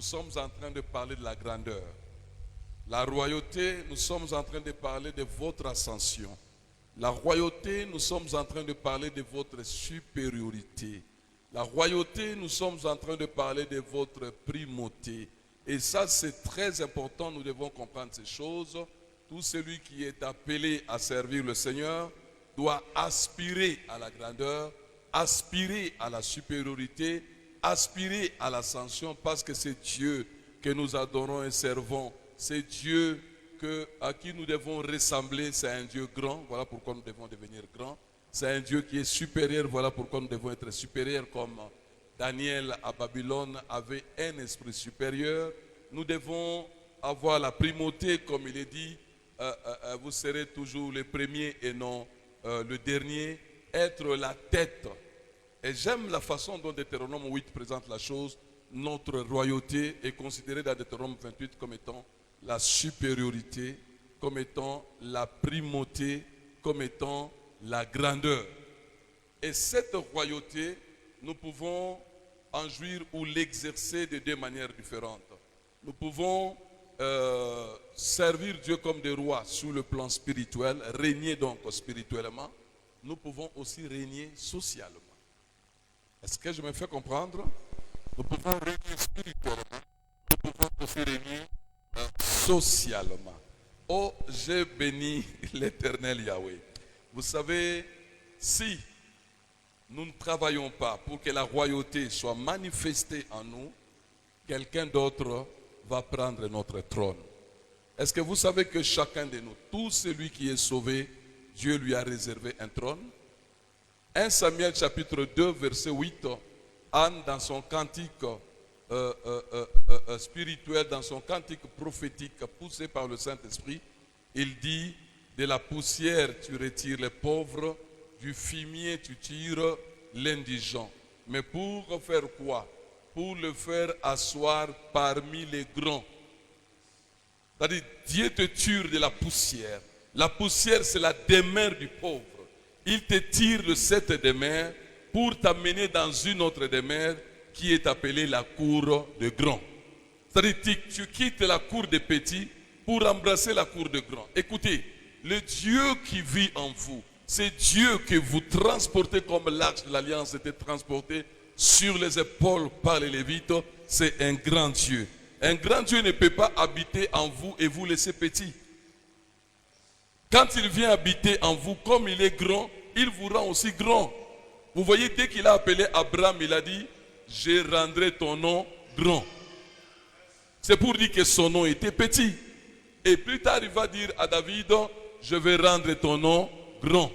nous sommes en train de parler de la grandeur. La royauté, nous sommes en train de parler de votre ascension. La royauté, nous sommes en train de parler de votre supériorité. La royauté, nous sommes en train de parler de votre primauté. Et ça, c'est très important, nous devons comprendre ces choses. Tout celui qui est appelé à servir le Seigneur doit aspirer à la grandeur, aspirer à la supériorité, aspirer à l'ascension, parce que c'est Dieu que nous adorons et servons. C'est Dieu à qui nous devons ressembler. C'est un Dieu grand, voilà pourquoi nous devons devenir grands. C'est un Dieu qui est supérieur, voilà pourquoi nous devons être supérieurs. Comme Daniel à Babylone avait un esprit supérieur, nous devons avoir la primauté, comme il est dit, vous serez toujours le premier et non le dernier, être la tête. Et j'aime la façon dont Deutéronome 8 présente la chose. Notre royauté est considérée dans Deutéronome 28 comme étant la supériorité, comme étant la primauté, comme étant la grandeur. Et cette royauté, nous pouvons en jouir ou l'exercer de deux manières différentes. Nous pouvons servir Dieu comme des rois sous le plan spirituel, régner donc spirituellement. Nous pouvons aussi régner socialement. Est-ce que je me fais comprendre? Nous pouvons régner spirituellement, nous pouvons aussi régner socialement. Oh, j'ai béni l'Éternel Yahweh. Vous savez, si nous ne travaillons pas pour que la royauté soit manifestée en nous, quelqu'un d'autre va prendre notre trône. Est-ce que vous savez que chacun de nous, tout celui qui est sauvé, Dieu lui a réservé un trône? 1 Samuel chapitre 2 verset 8, Anne dans son cantique spirituel, dans son cantique prophétique poussé par le Saint-Esprit, il dit: de la poussière tu retires les pauvres, du fumier tu tires l'indigent. Mais pour faire quoi? Pour le faire asseoir parmi les grands. C'est-à-dire, Dieu te tire de la poussière. La poussière, c'est la demeure du pauvre. Il te tire de cette demeure pour t'amener dans une autre demeure qui est appelée la cour de grands. C'est-à-dire, tu quittes la cour des petits pour embrasser la cour de grands. Écoutez, le Dieu qui vit en vous, c'est Dieu que vous transportez comme l'arche de l'alliance était transporté sur les épaules par les Lévites. C'est un grand Dieu. Un grand Dieu ne peut pas habiter en vous et vous laisser petit. Quand il vient habiter en vous, comme il est grand, il vous rend aussi grand. Vous voyez, dès qu'il a appelé Abraham, il a dit: je rendrai ton nom grand. C'est pour dire que son nom était petit. Et plus tard, il va dire à David: je vais rendre ton nom grand.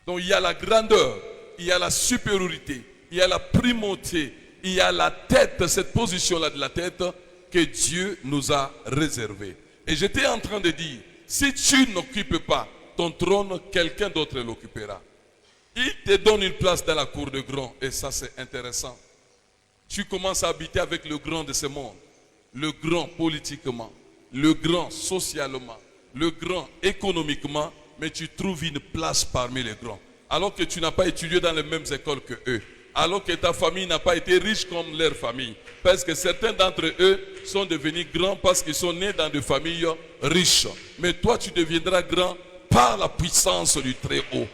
Donc il y a la grandeur, il y a la supériorité, il y a la primauté, il y a la tête, cette position-là de la tête que Dieu nous a réservée. Et j'étais en train de dire, si tu n'occupes pas ton trône, quelqu'un d'autre l'occupera. Il te donne une place dans la cour de grand, et ça c'est intéressant. Tu commences à habiter avec le grand de ce monde, le grand politiquement, le grand socialement, le grand économiquement, mais tu trouves une place parmi les grands. Alors que tu n'as pas étudié dans les mêmes écoles que eux. Alors que ta famille n'a pas été riche comme leur famille. Parce que certains d'entre eux sont devenus grands parce qu'ils sont nés dans des familles riches. Mais toi, tu deviendras grand par la puissance du Très-Haut.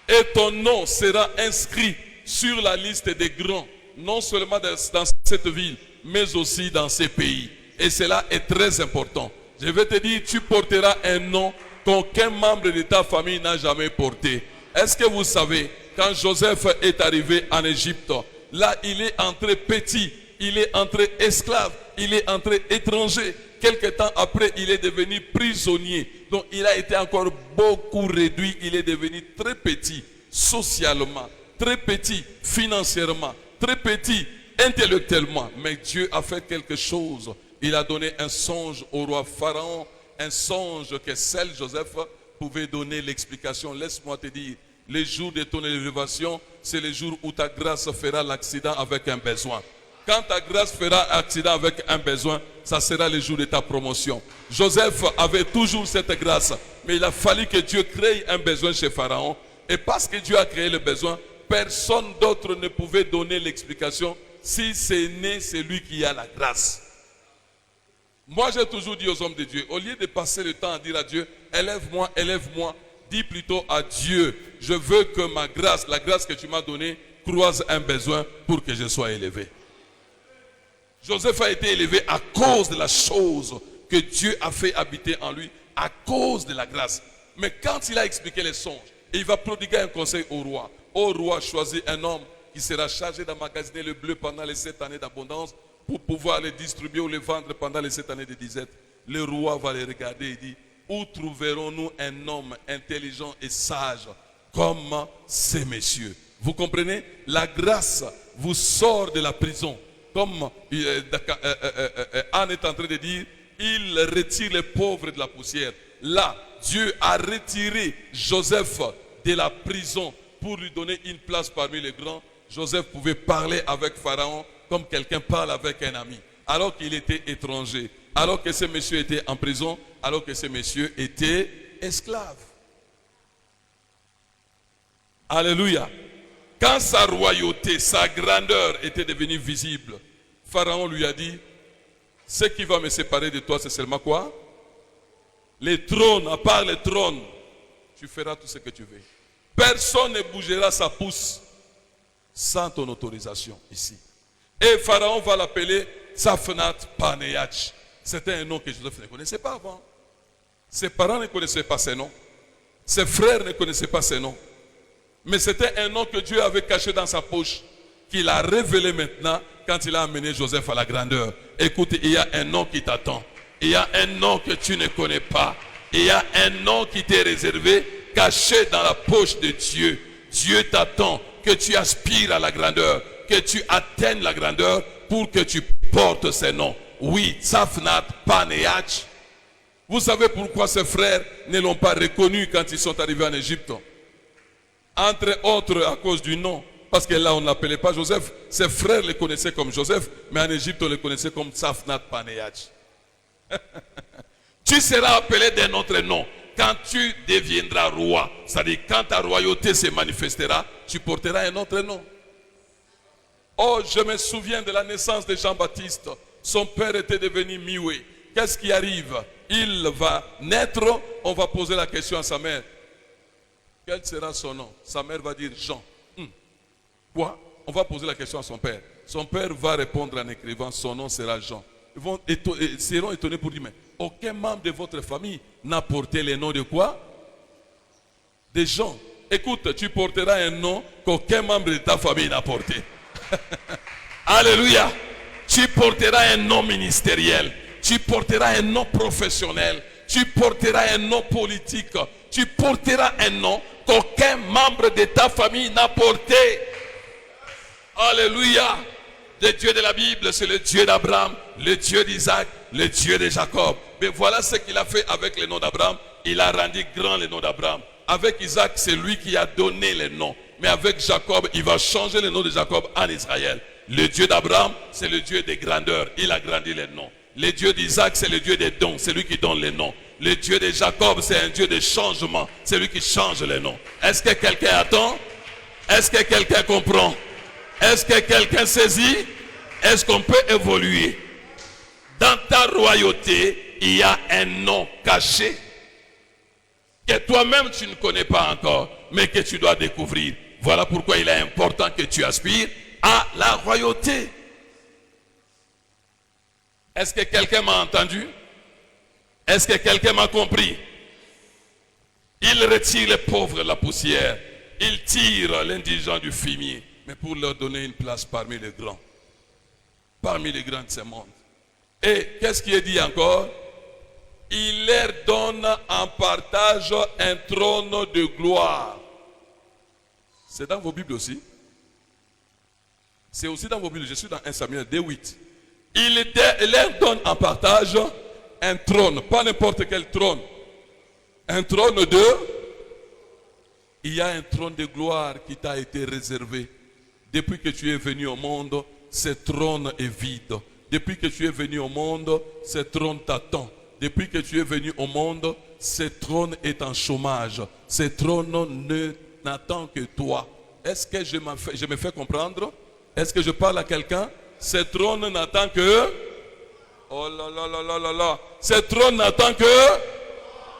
Et ton nom sera inscrit sur la liste des grands, non seulement dans cette ville, mais aussi dans ces pays. Et cela est très important. Je vais te dire, tu porteras un nom qu'aucun membre de ta famille n'a jamais porté. Est-ce que vous savez, quand Joseph est arrivé en Égypte, là il est entré petit, il est entré esclave, il est entré étranger. Quelque temps après, il est devenu prisonnier. Donc il a été encore beaucoup réduit, il est devenu très petit socialement, très petit financièrement, très petit intellectuellement. Mais Dieu a fait quelque chose. Il a donné un songe au roi Pharaon, un songe que seul Joseph pouvait donner l'explication. Laisse-moi te dire, les jours de ton élévation, c'est les jours où ta grâce fera l'accident avec un besoin. Quand ta grâce fera accident avec un besoin, ça sera le jour de ta promotion. Joseph avait toujours cette grâce, mais il a fallu que Dieu crée un besoin chez Pharaon. Et parce que Dieu a créé le besoin, personne d'autre ne pouvait donner l'explication si c'est né celui qui a la grâce. Moi, j'ai toujours dit aux hommes de Dieu, au lieu de passer le temps à dire à Dieu, élève-moi, élève-moi, dis plutôt à Dieu, je veux que ma grâce, la grâce que tu m'as donnée, croise un besoin pour que je sois élevé. Joseph a été élevé à cause de la chose que Dieu a fait habiter en lui, à cause de la grâce. Mais quand il a expliqué les songes, il va prodiguer un conseil au roi. Au roi, choisis un homme qui sera chargé d'emmagasiner le bleu pendant les 7 années d'abondance pour pouvoir les distribuer ou les vendre pendant les 7 années de disette. Le roi va les regarder et dit, où trouverons-nous un homme intelligent et sage comme ces messieurs? Vous comprenez? La grâce vous sort de la prison. Comme Anne est en train de dire, il retire les pauvres de la poussière. Là, Dieu a retiré Joseph de la prison pour lui donner une place parmi les grands. Joseph pouvait parler avec Pharaon comme quelqu'un parle avec un ami, alors qu'il était étranger, alors que ces messieurs étaient en prison, alors que ces messieurs étaient esclaves. Alléluia. Quand sa royauté, sa grandeur était devenue visible, Pharaon lui a dit, ce qui va me séparer de toi, c'est seulement quoi? Les trônes, à part les trônes, tu feras tout ce que tu veux. Personne ne bougera sa pousse sans ton autorisation ici. Et Pharaon va l'appeler Tsafnat Panéach. C'était un nom que Joseph ne connaissait pas avant. Ses parents ne connaissaient pas ces noms. Ses frères ne connaissaient pas ces noms. Mais c'était un nom que Dieu avait caché dans sa poche, qu'il a révélé maintenant quand il a amené Joseph à la grandeur. Écoute, il y a un nom qui t'attend. Il y a un nom que tu ne connais pas. Il y a un nom qui t'est réservé, caché dans la poche de Dieu. Dieu t'attend que tu aspires à la grandeur, que tu atteignes la grandeur pour que tu portes ces noms. Oui, Tsafnat Panéach. Vous savez pourquoi ses frères ne l'ont pas reconnu quand ils sont arrivés en Égypte? Entre autres à cause du nom. Parce que là on ne l'appelait pas Joseph. Ses frères le connaissaient comme Joseph, mais en Égypte on le connaissait comme Tsafnat Panéach. Tu seras appelé d'un autre nom quand tu deviendras roi. C'est-à-dire quand ta royauté se manifestera, tu porteras un autre nom. Oh, je me souviens de la naissance de Jean-Baptiste. Son père était devenu Mioué. Qu'est-ce qui arrive? Il va naître, on va poser la question à sa mère. Quel sera son nom? Sa mère va dire Jean. Quoi? On va poser la question à son père. Son père va répondre en écrivant, son nom sera Jean. Ils seront étonnés pour dire, mais aucun membre de votre famille n'a porté le nom de quoi? De Jean. Écoute, tu porteras un nom qu'aucun membre de ta famille n'a porté. Alléluia. Tu porteras un nom ministériel. Tu porteras un nom professionnel. Tu porteras un nom politique. Tu porteras un nom qu'aucun membre de ta famille n'a porté. Alléluia. Le Dieu de la Bible, c'est le Dieu d'Abraham, le Dieu d'Isaac, le Dieu de Jacob. Mais voilà ce qu'il a fait avec le nom d'Abraham. Il a rendu grand le nom d'Abraham. Avec Isaac, c'est lui qui a donné le nom. Mais avec Jacob, il va changer le nom de Jacob en Israël. Le Dieu d'Abraham, c'est le Dieu des grandeurs. Il a grandi les noms. Le Dieu d'Isaac, c'est le Dieu des dons. C'est lui qui donne les noms. Le Dieu de Jacob, c'est un Dieu de changement. C'est lui qui change les noms. Est-ce que quelqu'un attend? Est-ce que quelqu'un comprend? Est-ce que quelqu'un saisit? Est-ce qu'on peut évoluer? Dans ta royauté, il y a un nom caché que toi-même tu ne connais pas encore, mais que tu dois découvrir. Voilà pourquoi il est important que tu aspires à la royauté. Est-ce que quelqu'un m'a entendu? Est-ce que quelqu'un m'a compris? Il retire les pauvres de la poussière. Il tire l'indigent du fumier, mais pour leur donner une place parmi les grands. Parmi les grands de ce monde. Et qu'est-ce qui est dit encore? Il leur donne en partage un trône de gloire. C'est dans vos Bibles aussi. C'est aussi dans vos Bibles. Je suis dans 1 Samuel 2:8. Il leur donne en partage un trône. Pas n'importe quel trône. Un trône de... Il y a un trône de gloire qui t'a été réservé. Depuis que tu es venu au monde, ce trône est vide. Depuis que tu es venu au monde, ce trône t'attend. Depuis que tu es venu au monde, ce trône est en chômage. Ce trône n'attend que toi. Est-ce que je me fais comprendre? Est-ce que je parle à quelqu'un? Ce trône n'attend que... Oh là là là là là là. Ce trône n'attend que...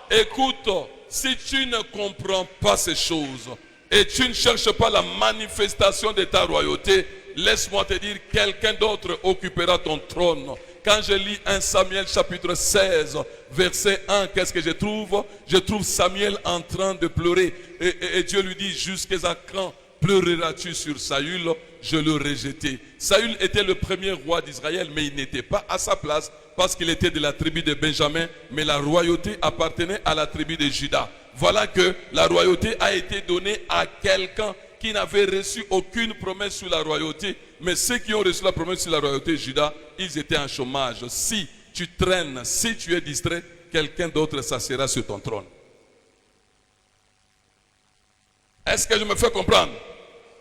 Écoute, si tu ne comprends pas ces choses et tu ne cherches pas la manifestation de ta royauté, laisse-moi te dire, quelqu'un d'autre occupera ton trône. Quand je lis 1 Samuel chapitre 16, verset 1, qu'est-ce que je trouve? Je trouve Samuel en train de pleurer. Et Dieu lui dit, jusqu'à quand pleureras-tu sur Saül? Je le rejetai. Saül était le premier roi d'Israël, mais il n'était pas à sa place parce qu'il était de la tribu de Benjamin, mais la royauté appartenait à la tribu de Juda. Voilà que la royauté a été donnée à quelqu'un qui n'avait reçu aucune promesse sur la royauté. Mais ceux qui ont reçu la promesse sur la royauté, Juda, ils étaient en chômage. Si tu traînes, si tu es distrait, quelqu'un d'autre s'assiera sur ton trône. Est-ce que je me fais comprendre?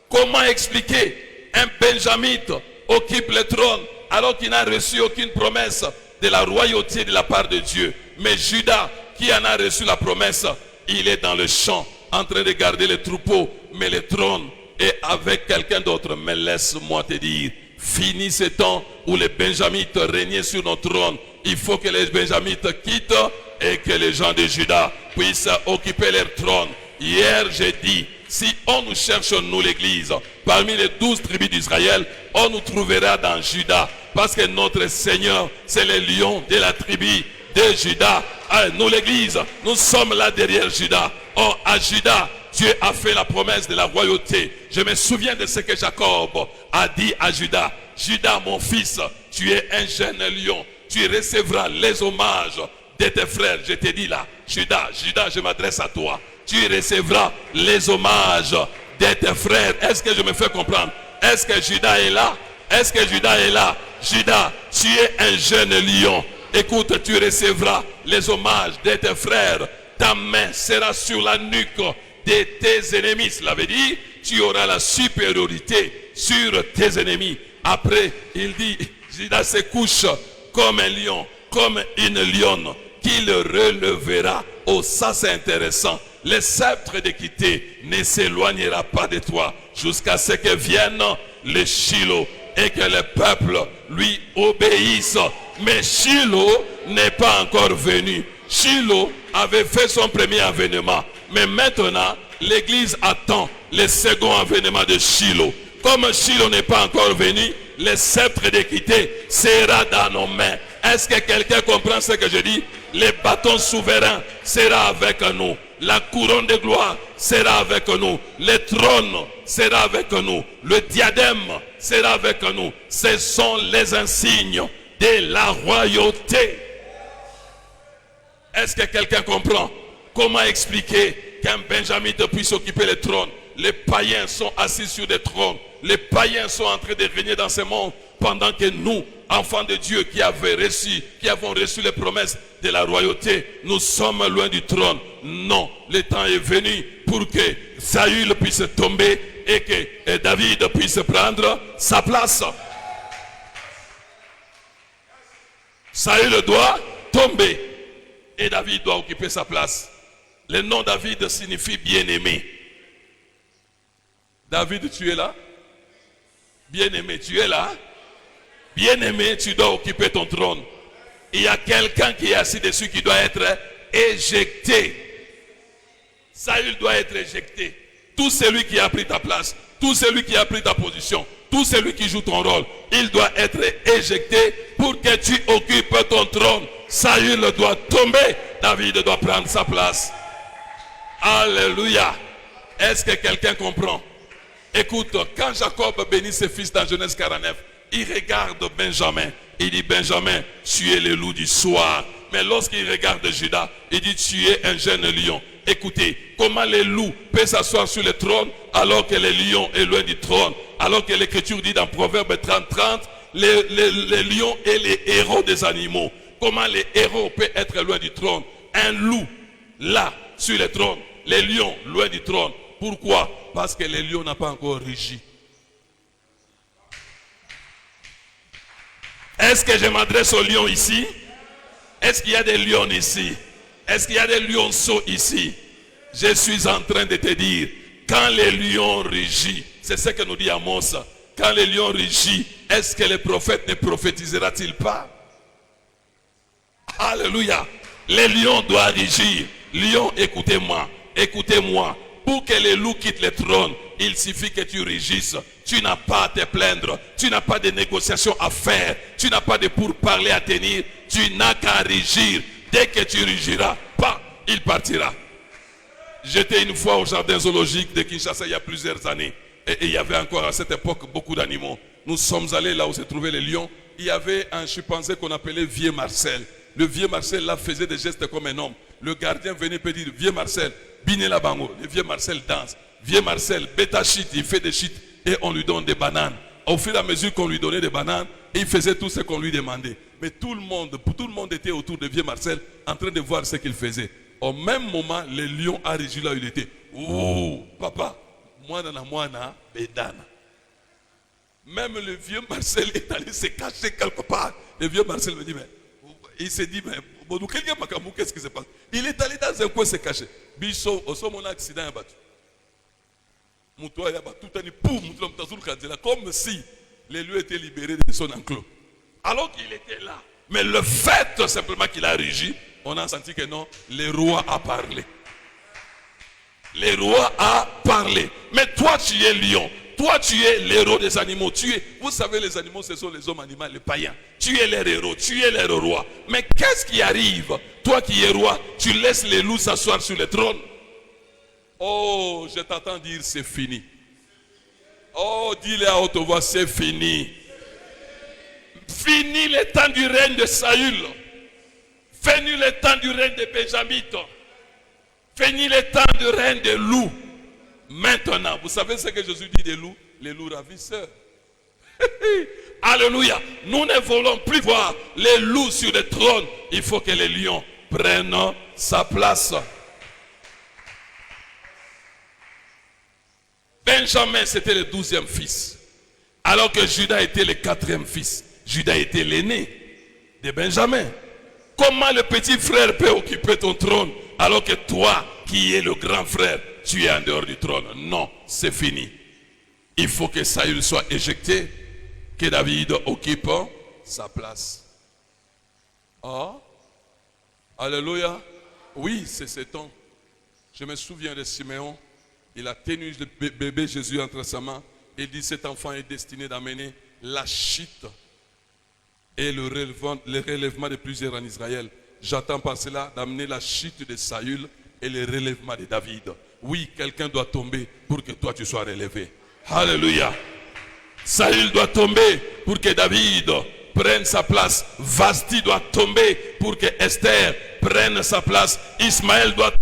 Comment expliquer un benjamite occupe le trône alors qu'il n'a reçu aucune promesse de la royauté de la part de Dieu? Mais Judas, qui en a reçu la promesse, il est dans le champ en train de garder les troupeaux, mais le trône est avec quelqu'un d'autre. Mais laisse-moi te dire, fini ce temps où les benjamites régnaient sur notre trône. Il faut que les benjamites quittent et que les gens de Juda puissent occuper leur trône. Hier, j'ai dit, si on nous cherche, nous l'église, parmi les 12 tribus d'Israël, on nous trouvera dans Juda. Parce que notre Seigneur, c'est le lion de la tribu de Juda. Nous l'église, nous sommes là derrière Juda. Oh, à Juda, Dieu a fait la promesse de la royauté. Je me souviens de ce que Jacob a dit à Juda. Juda, mon fils, tu es un jeune lion. Tu recevras les hommages de tes frères. Je t'ai dit là, Juda, je m'adresse à toi. Tu recevras les hommages de tes frères. Est-ce que je me fais comprendre? Est-ce que Juda est là? Est-ce que Juda est là? Juda, tu es un jeune lion. Écoute, tu recevras les hommages de tes frères. Ta main sera sur la nuque de tes ennemis. Cela veut dire, tu auras la supériorité sur tes ennemis. Après, il dit, Juda se couche comme un lion, comme une lionne, qui le relèvera. Oh, ça c'est intéressant. Le sceptre d'équité ne s'éloignera pas de toi jusqu'à ce que vienne le Shiloh et que le peuple lui obéisse. Mais Shiloh n'est pas encore venu. Shiloh avait fait son premier avènement. Mais maintenant, l'église attend le second avènement de Shiloh. Comme Shiloh n'est pas encore venu, le sceptre d'équité sera dans nos mains. Est-ce que quelqu'un comprend ce que je dis? Le bâton souverain sera avec nous. La couronne de gloire sera avec nous. Le trône sera avec nous. Le diadème sera avec nous. Ce sont les insignes de la royauté. Est-ce que quelqu'un comprend? Comment expliquer qu'un benjamite puisse occuper le trône? Les païens sont assis sur des trônes. Les païens sont en train de régner dans ce monde pendant que nous, enfants de Dieu qui avons reçu les promesses de la royauté, nous sommes loin du trône. Non, le temps est venu pour que Saül puisse tomber et que David puisse prendre sa place. Saül doit tomber et David doit occuper sa place. Le nom David signifie bien-aimé. David, tu es là? Bien-aimé, tu es là? Bien-aimé, tu dois occuper ton trône. Il y a quelqu'un qui est assis dessus qui doit être éjecté. Saül doit être éjecté. Tout celui qui a pris ta place, tout celui qui a pris ta position, tout celui qui joue ton rôle, il doit être éjecté pour que tu occupes ton trône. Saül doit tomber, David doit prendre sa place. Alléluia. Est-ce que quelqu'un comprend? Écoute, quand Jacob bénit ses fils dans Genèse 49, il regarde Benjamin. Il dit, Benjamin, tu es le loup du soir. Mais lorsqu'il regarde Judas, il dit, tu es un jeune lion. Écoutez, comment les loups peuvent s'asseoir sur le trône alors que le lion est loin du trône? Alors que l'Écriture dit dans Proverbe 30, les lions et les héros des animaux. Comment les héros peuvent être loin du trône? Un loup, là, sur le trône. Les lions, loin du trône. Pourquoi? Parce que le lion n'a pas encore rugi. Est-ce que je m'adresse aux lions ici? Est-ce qu'il y a des lions ici? Est-ce qu'il y a des lionceaux ici? Je suis en train de te dire, quand les lions rugissent, c'est ce que nous dit Amos, Quand les lions rugissent, est-ce que les prophètes ne prophétisera-t-il pas? Alléluia. Les lions doivent rugir. Lions, écoutez-moi, écoutez-moi. Pour que les loups quittent le trône, il suffit que tu rugisses. Tu n'as pas à te plaindre. Tu n'as pas de négociations à faire. Tu n'as pas de pourparlers à tenir. Tu n'as qu'à rugir. Dès que tu rugiras, il partira. J'étais une fois au jardin zoologique de Kinshasa il y a plusieurs années. Et il y avait encore à cette époque beaucoup d'animaux. Nous sommes allés là où se trouvaient les lions. Il y avait un chimpanzé qu'on appelait Vieux Marcel. Le Vieux Marcel là faisait des gestes comme un homme. Le gardien venait et dire, Vieux Marcel, bine la bango. Le Vieux Marcel danse. Vieux Marcel, bêta shit, il fait des shit et on lui donne des bananes. Au fur et à mesure qu'on lui donnait des bananes, il faisait tout ce qu'on lui demandait. Mais tout le monde était autour de Vieux Marcel en train de voir ce qu'il faisait. Au même moment, le lion a régi là où il était. Oh, papa, moi na bedana. Même le Vieux Marcel est allé se cacher quelque part. Le Vieux Marcel me dit, mais il s'est dit, mais qu'est-ce qui se passe? Il est allé dans un coin se cacher. Bicho, au son accident, il a battu. Comme si les lieux étaient libérés de son enclos. Alors qu'il était là. Mais le fait simplement qu'il a rugi, on a senti que non, le roi a parlé. Le roi a parlé. Mais toi, tu es lion. Toi, tu es l'héros des animaux. Vous savez, les animaux, ce sont les hommes animaux, les païens. Tu es leur héros, tu es leur roi. Mais qu'est-ce qui arrive? Toi qui es roi, tu laisses les loups s'asseoir sur le trône. Oh, je t'entends dire c'est fini. Oh, dis-le à haute voix, c'est fini. Fini le temps du règne de Saül. Fini le temps du règne de Benjamite. Fini le temps du règne des loups. Maintenant, vous savez ce que Jésus dit des loups? Les loups ravisseurs. Alléluia. Nous ne voulons plus voir les loups sur le trône. Il faut que les lions prennent sa place. Benjamin, c'était le 12e fils. Alors que Judas était le 4e fils. Judas était l'aîné de Benjamin. Comment le petit frère peut occuper ton trône alors que toi, qui es le grand frère, tu es en dehors du trône? Non, c'est fini. Il faut que Saül soit éjecté, que David occupe sa place. Oh, alléluia. Oui, c'est ce temps. Je me souviens de Siméon. Il a tenu le bébé Jésus entre ses mains. Il dit, cet enfant est destiné d'amener la chute et le relèvement de plusieurs en Israël. J'attends par cela d'amener la chute de Saül et le relèvement de David. Oui, quelqu'un doit tomber pour que toi tu sois relevé. Alléluia. Saül doit tomber pour que David prenne sa place. Vasti doit tomber pour que Esther prenne sa place. Ismaël doit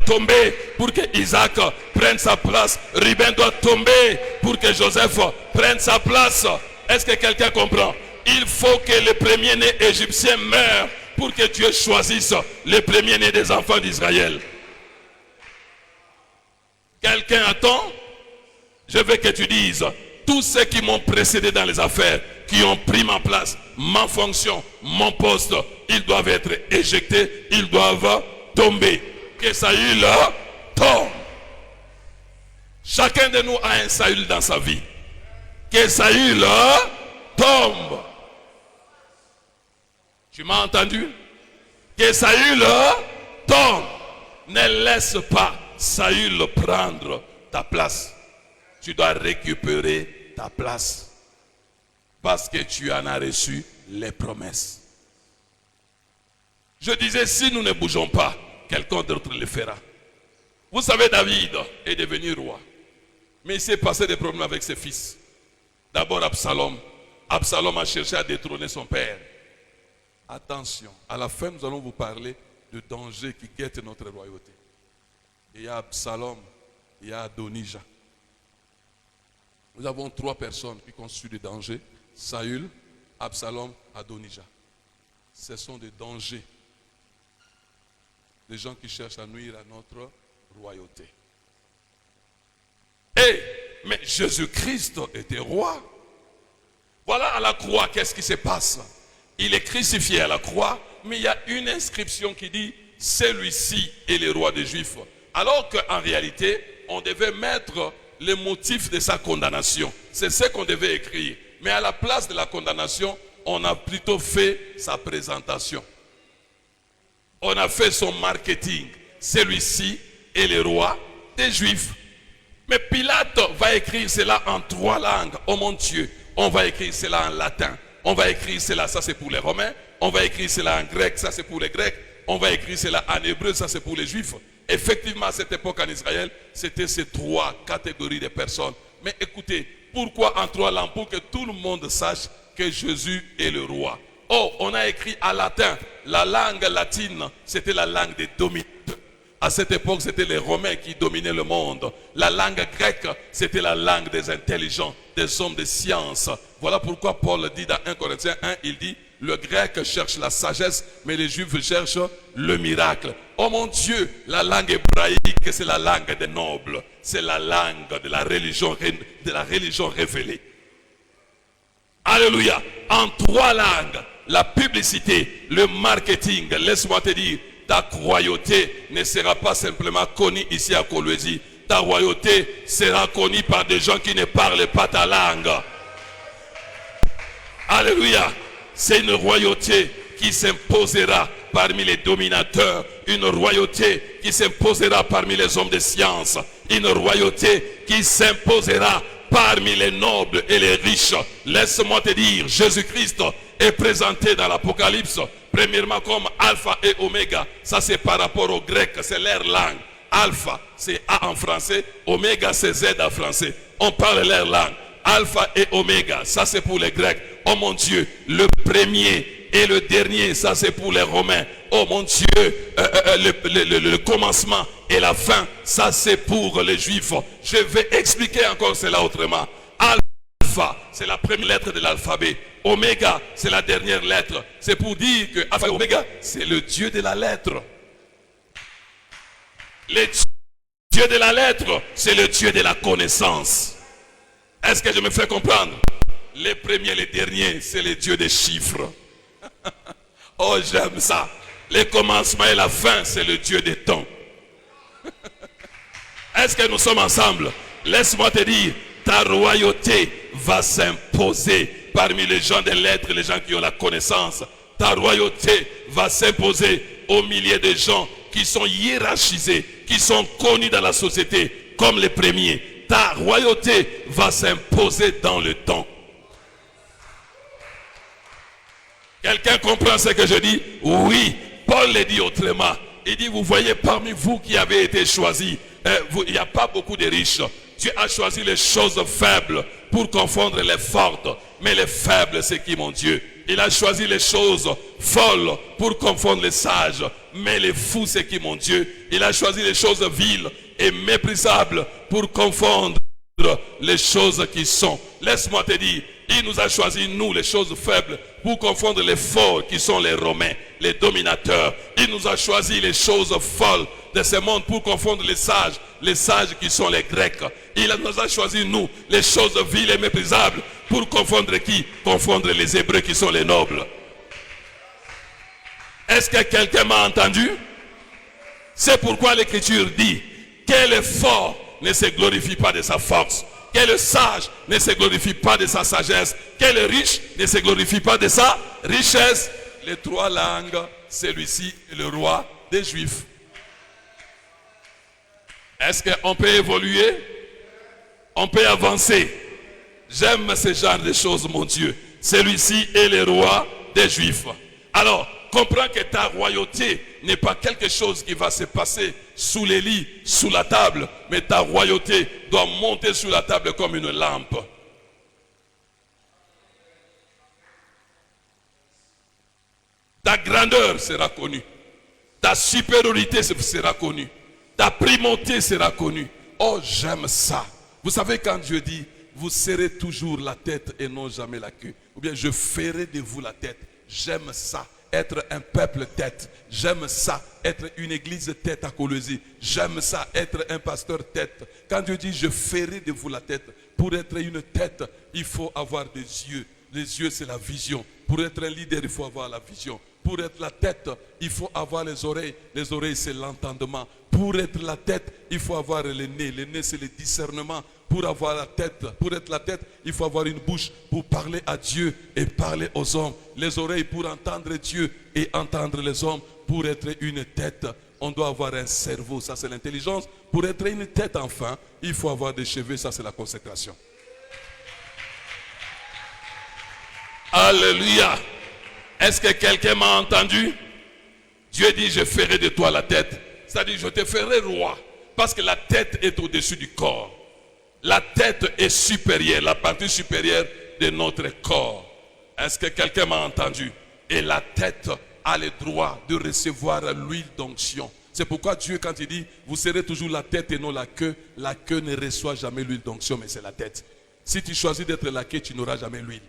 tomber pour que Isaac prenne sa place. Ruben doit tomber pour que Joseph prenne sa place. Est-ce que quelqu'un comprend? Il faut que le premier-né égyptien meure pour que Dieu choisisse le premier-né des enfants d'Israël. Quelqu'un attend? Je veux que tu dises, tous ceux qui m'ont précédé dans les affaires, qui ont pris ma place, ma fonction, mon poste, ils doivent être éjectés, ils doivent tomber. Que Saül tombe. Chacun de nous a un Saül dans sa vie. Que Saül tombe. Tu m'as entendu? Que Saül tombe. Ne laisse pas Saül prendre ta place. Tu dois récupérer ta place. Parce que tu en as reçu les promesses. Je disais, si nous ne bougeons pas, quelqu'un d'autre le fera. Vous savez, David est devenu roi. Mais il s'est passé des problèmes avec ses fils. D'abord Absalom. Absalom a cherché à détrôner son père. Attention, à la fin nous allons vous parler de dangers qui guettent notre royauté. Il y a Absalom, il y a Adonijah. Nous avons 3 personnes qui constituent des dangers. Saül, Absalom, Adonijah. Ce sont des dangers. Des gens qui cherchent à nuire à notre royauté. Mais Jésus-Christ était roi. Voilà à la croix, qu'est-ce qui se passe? Il est crucifié à la croix, mais il y a une inscription qui dit « Celui-ci est le roi des Juifs ». Alors qu'en réalité, on devait mettre les motifs de sa condamnation. C'est ce qu'on devait écrire. Mais à la place de la condamnation, on a plutôt fait sa présentation. On a fait son marketing. Celui-ci est le roi des Juifs. Mais Pilate va écrire cela en 3 langues. Oh mon Dieu, on va écrire cela en latin. On va écrire cela, ça c'est pour les Romains. On va écrire cela en grec, ça c'est pour les Grecs. On va écrire cela en hébreu, ça c'est pour les Juifs. Effectivement, à cette époque en Israël, c'était ces 3 catégories de personnes. Mais écoutez, pourquoi en 3 langues? Pour que tout le monde sache que Jésus est le roi. Oh, on a écrit en latin. La langue latine, c'était la langue des dominateurs. À cette époque, c'était les Romains qui dominaient le monde. La langue grecque, c'était la langue des intelligents, des hommes de science. Voilà pourquoi Paul dit dans 1 Corinthiens 1, il dit, le grec cherche la sagesse, mais les Juifs cherchent le miracle. Oh mon Dieu, la langue hébraïque, c'est la langue des nobles. C'est la langue de la religion révélée. Alléluia. En 3 langues, la publicité, le marketing, laisse-moi te dire, ta royauté ne sera pas simplement connue ici à Kolwezi. Ta royauté sera connue par des gens qui ne parlent pas ta langue. Alléluia. C'est une royauté qui s'imposera parmi les dominateurs. Une royauté qui s'imposera parmi les hommes de science. Une royauté qui s'imposera parmi les nobles et les riches. Laisse-moi te dire, Jésus-Christ est présenté dans l'Apocalypse, premièrement comme Alpha et Oméga. Ça c'est par rapport aux Grecs, c'est leur langue. Alpha c'est A en français, Oméga c'est Z en français. On parle leur langue. Alpha et Oméga, ça c'est pour les Grecs. Oh mon Dieu, le premier et le dernier, ça c'est pour les Romains. Oh mon Dieu, le commencement et la fin, ça c'est pour les Juifs. Je vais expliquer encore cela autrement. Alpha, c'est la première lettre de l'alphabet. Oméga, c'est la dernière lettre. C'est pour dire que Alpha et Oméga, c'est le Dieu de la lettre. Le Dieu de la lettre, c'est le Dieu de la connaissance. Est-ce que je me fais comprendre? Les premiers, les derniers, c'est le Dieu des chiffres. Oh, j'aime ça. Le commencement et la fin, c'est le Dieu des temps. Est-ce que nous sommes ensemble? Laisse-moi te dire, ta royauté va s'imposer parmi les gens des lettres, les gens qui ont la connaissance. Ta royauté va s'imposer au milieu des gens qui sont hiérarchisés, qui sont connus dans la société comme les premiers. Ta royauté va s'imposer dans le temps. Quelqu'un comprend ce que je dis? Oui, Paul le dit autrement. Il dit, vous voyez, parmi vous qui avez été choisis, il n'y a pas beaucoup de riches. Dieu a choisi les choses faibles pour confondre les fortes. Mais les faibles, c'est qui, mon Dieu? Il a choisi les choses folles pour confondre les sages. Mais les fous, c'est qui, mon Dieu? Il a choisi les choses viles et méprisables pour confondre les choses qui sont. Laisse-moi te dire, il nous a choisi, nous, les choses faibles, pour confondre les forts qui sont les Romains, les dominateurs. Il nous a choisi les choses folles de ce monde pour confondre les sages qui sont les Grecs. Il nous a choisi, nous, les choses viles et méprisables, pour confondre qui? Confondre les Hébreux qui sont les nobles. Est-ce que quelqu'un m'a entendu? C'est pourquoi l'Écriture dit que le fort ne se glorifie pas de sa force, que le sage ne se glorifie pas de sa sagesse, que le riche ne se glorifie pas de sa richesse. Les 3 langues, celui-ci est le roi des Juifs. Est-ce qu'on peut évoluer? On peut avancer. J'aime ce genre de choses, mon Dieu. Celui-ci est le roi des Juifs. Alors, comprends que ta royauté n'est pas quelque chose qui va se passer sous les lits, sous la table, mais ta royauté doit monter sur la table comme une lampe. Ta grandeur sera connue, ta supériorité sera connue, ta primauté sera connue. Oh, j'aime ça. Vous savez, quand Dieu dit, vous serez toujours la tête et non jamais la queue, ou bien je ferai de vous la tête, j'aime ça. Être un peuple tête, j'aime ça. Être une église tête à Kolwezi, j'aime ça. Être un pasteur tête. Quand Dieu dit je ferai de vous la tête, pour être une tête, il faut avoir des yeux. Les yeux, c'est la vision. Pour être un leader, il faut avoir la vision. Pour être la tête, il faut avoir les oreilles. Les oreilles, c'est l'entendement. Pour être la tête, il faut avoir le nez. Le nez, c'est le discernement. Pour avoir la tête, pour être la tête, il faut avoir une bouche pour parler à Dieu et parler aux hommes. Les oreilles pour entendre Dieu et entendre les hommes. Pour être une tête, on doit avoir un cerveau, ça c'est l'intelligence. Pour être une tête enfin, il faut avoir des cheveux, ça c'est la consécration. Alléluia. Est-ce que quelqu'un m'a entendu? Dieu dit, je ferai de toi la tête. C'est-à-dire, je te ferai roi. Parce que la tête est au-dessus du corps. La tête est supérieure, la partie supérieure de notre corps. Est-ce que quelqu'un m'a entendu? Et la tête a le droit de recevoir l'huile d'onction. C'est pourquoi Dieu, quand il dit, vous serez toujours la tête et non la queue ne reçoit jamais l'huile d'onction, mais c'est la tête. Si tu choisis d'être la queue, tu n'auras jamais l'huile.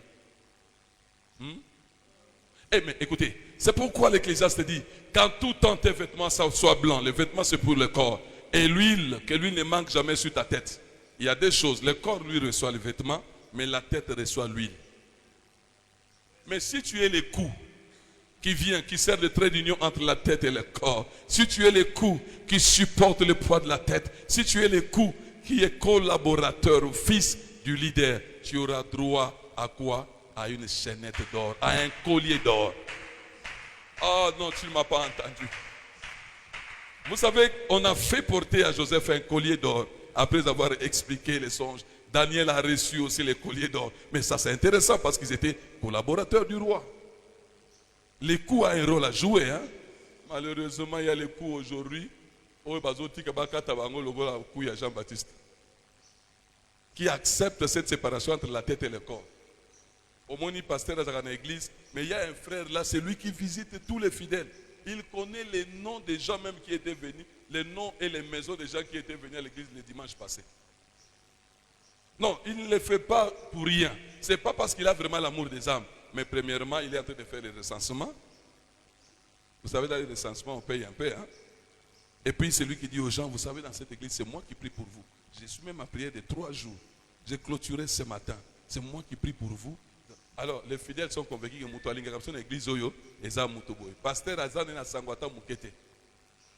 Mais écoutez, c'est pourquoi l'Ecclésiaste dit, quand tout temps tes vêtements soient blancs, les vêtements c'est pour le corps, et l'huile, que l'huile ne manque jamais sur ta tête. Il y a deux choses, le corps lui reçoit les vêtements, mais la tête reçoit l'huile. Mais si tu es le cou qui vient, qui sert de trait d'union entre la tête et le corps, si tu es le cou qui supporte le poids de la tête, si tu es le cou qui est collaborateur ou fils du leader, tu auras droit à quoi? À une chaînette d'or, à un collier d'or. Oh non, tu ne m'as pas entendu. Vous savez, on a fait porter à Joseph un collier d'or après avoir expliqué les songes. Daniel a reçu aussi les colliers d'or. Mais ça c'est intéressant parce qu'ils étaient collaborateurs du roi. Les coups ont un rôle à jouer. Hein? Malheureusement, il y a les coups aujourd'hui. Jean-Baptiste qui accepte cette séparation entre la tête et le corps. Au moins, il pasteur dans l'église, mais il y a un frère là, c'est lui qui visite tous les fidèles. Il connaît les noms des gens même qui étaient venus, les noms et les maisons des gens qui étaient venus à l'église le dimanche passé. Non, il ne le fait pas pour rien. Ce n'est pas parce qu'il a vraiment l'amour des âmes. Mais premièrement, il est en train de faire le recensement. Vous savez, dans le recensement, on paye un peu. Hein? Et puis, c'est lui qui dit aux gens, vous savez, dans cette église, c'est moi qui prie pour vous. J'ai soumis ma prière de 3 jours. J'ai clôturé ce matin. C'est moi qui prie pour vous. Alors, les fidèles sont convaincus que Moutoualinga, comme ça, l'église Oyo, et ça, Moutouboy. Pasteur Azan est à Sangwata Moukete.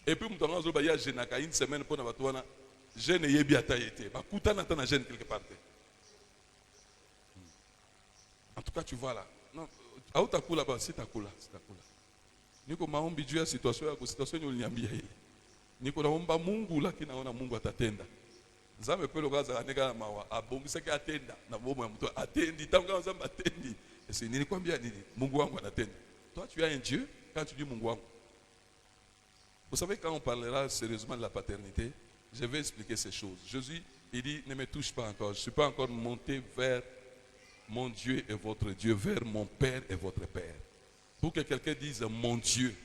Et puis, Moutouanga Zoba, il y a Genaka, une semaine pour Nabatouana. Je n'ai pas été. Kouta n'a pas gêne quelque part. En tout cas, tu vois là. Non, Aoutakou là-bas, c'est Takoula. Niko maombi juu ya situation yako, situation yenye uliniambia hii. Niko naomba Mungu lakini naona Mungu atatenda. Nzambe pelo kaza aneka mawa abongiseke atenda na bomo ya mtu atendi tangu kama Nzambe atendi. Esi nilikwambia nini? Mungu wangu anatenda. Toi tu as un Dieu quand tu dis Mungu wangu. Vous savez quand on parlera sérieusement de la paternité, je vais expliquer ces choses. Jésus, il dit ne me touche pas encore. Je ne suis pas encore monté vers mon Dieu et votre Dieu, vers mon Père et votre Père. Pour que quelqu'un dise mon Dieu,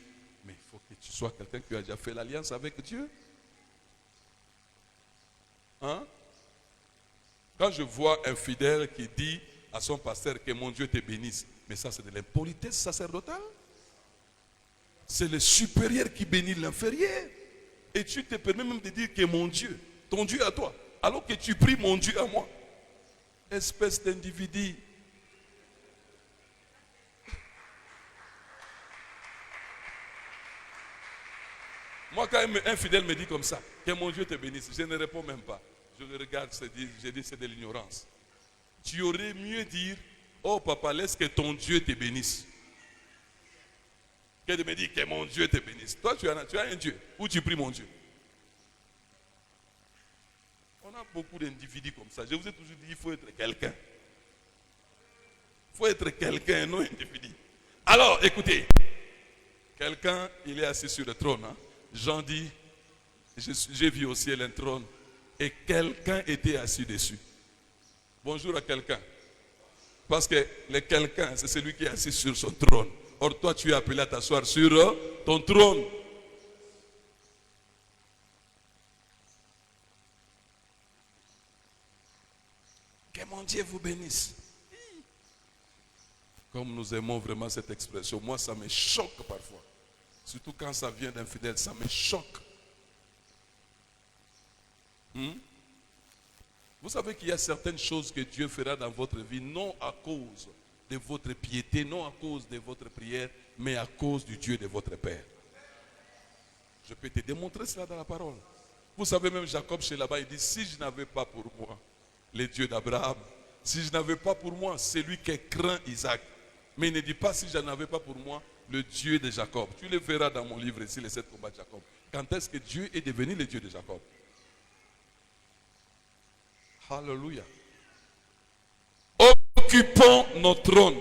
mais il faut que tu sois quelqu'un qui a déjà fait l'alliance avec Dieu. Hein? Quand je vois un fidèle qui dit à son pasteur que mon Dieu te bénisse, mais ça c'est de l'impolitesse sacerdotale. C'est le supérieur qui bénit l'inférieur. Et tu te permets même de dire que mon Dieu, ton Dieu à toi, alors que tu pries mon Dieu à moi. Espèce d'individu. Moi, quand un fidèle me dit comme ça, que mon Dieu te bénisse, je ne réponds même pas. Je le regarde, je dis c'est de l'ignorance. Tu aurais mieux dire, oh papa, laisse que ton Dieu te bénisse. Que de me dire que mon Dieu te bénisse. Toi, tu as un Dieu. Où tu pries mon Dieu? On a beaucoup d'individus comme ça. Je vous ai toujours dit, il faut être quelqu'un. Il faut être quelqu'un, non individu. Alors, écoutez. Quelqu'un, il est assis sur le trône. Hein? Jean dit, j'ai vu au ciel un trône. Et quelqu'un était assis dessus. Bonjour à quelqu'un. Parce que le quelqu'un, c'est celui qui est assis sur son trône. Or, toi, tu es appelé à t'asseoir sur ton trône. Que mon Dieu vous bénisse. Comme nous aimons vraiment cette expression, moi, ça me choque parfois. Surtout quand ça vient d'un fidèle, ça me choque. Vous savez qu'il y a certaines choses que Dieu fera dans votre vie, non à cause de votre piété, non à cause de votre prière, mais à cause du Dieu de votre Père. Je peux te démontrer cela dans la parole. Vous savez, même Jacob, chez là-bas, il dit, si je n'avais pas pour moi le Dieu d'Abraham, si je n'avais pas pour moi celui qui craint Isaac, mais il ne dit pas si je n'avais pas pour moi le Dieu de Jacob. Tu le verras dans mon livre ici, les 7 combats de Jacob. Quand est-ce que Dieu est devenu le Dieu de Jacob? Alléluia. Occupons notre trône.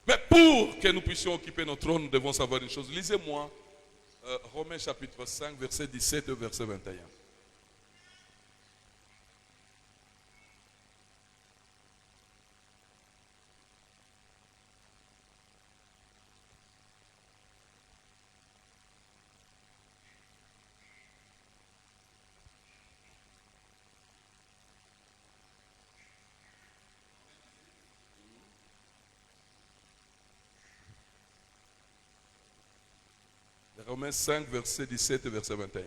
Mais pour que nous puissions occuper notre trône, nous devons savoir une chose. Lisez-moi Romains chapitre 5, verset 17 et verset 21. Romains 5, verset 17 et verset 21.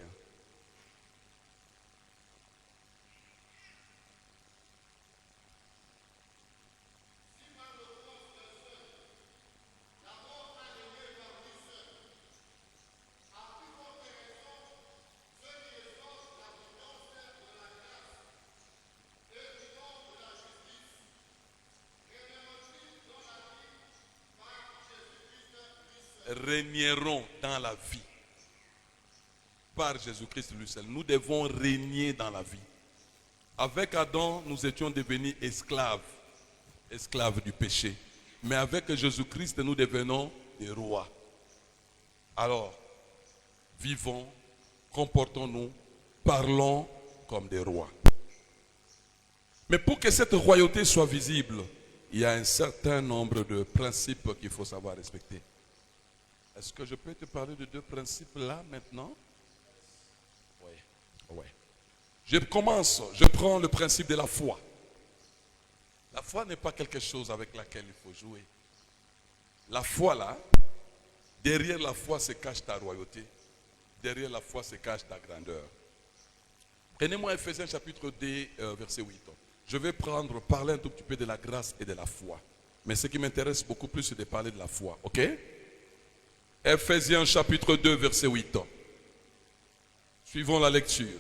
Régneront dans la vie par Jésus-Christ lui seul. Nous devons régner dans la vie. Avec Adam, nous étions devenus esclaves du péché. Mais avec Jésus-Christ, nous devenons des rois. Alors, vivons, comportons-nous, parlons comme des rois. Mais pour que cette royauté soit visible, il y a un certain nombre de principes qu'il faut savoir respecter. Est-ce que je peux te parler de 2 principes là maintenant? Oui. Oui. Je prends le principe de la foi. La foi n'est pas quelque chose avec laquelle il faut jouer. La foi là, derrière la foi se cache ta royauté. Derrière la foi se cache ta grandeur. Prenez-moi Ephésiens chapitre 2, verset 8. Je vais parler un tout petit peu de la grâce et de la foi. Mais ce qui m'intéresse beaucoup plus, c'est de parler de la foi. Ok? Ephésiens chapitre 2, verset 8. Suivons la lecture.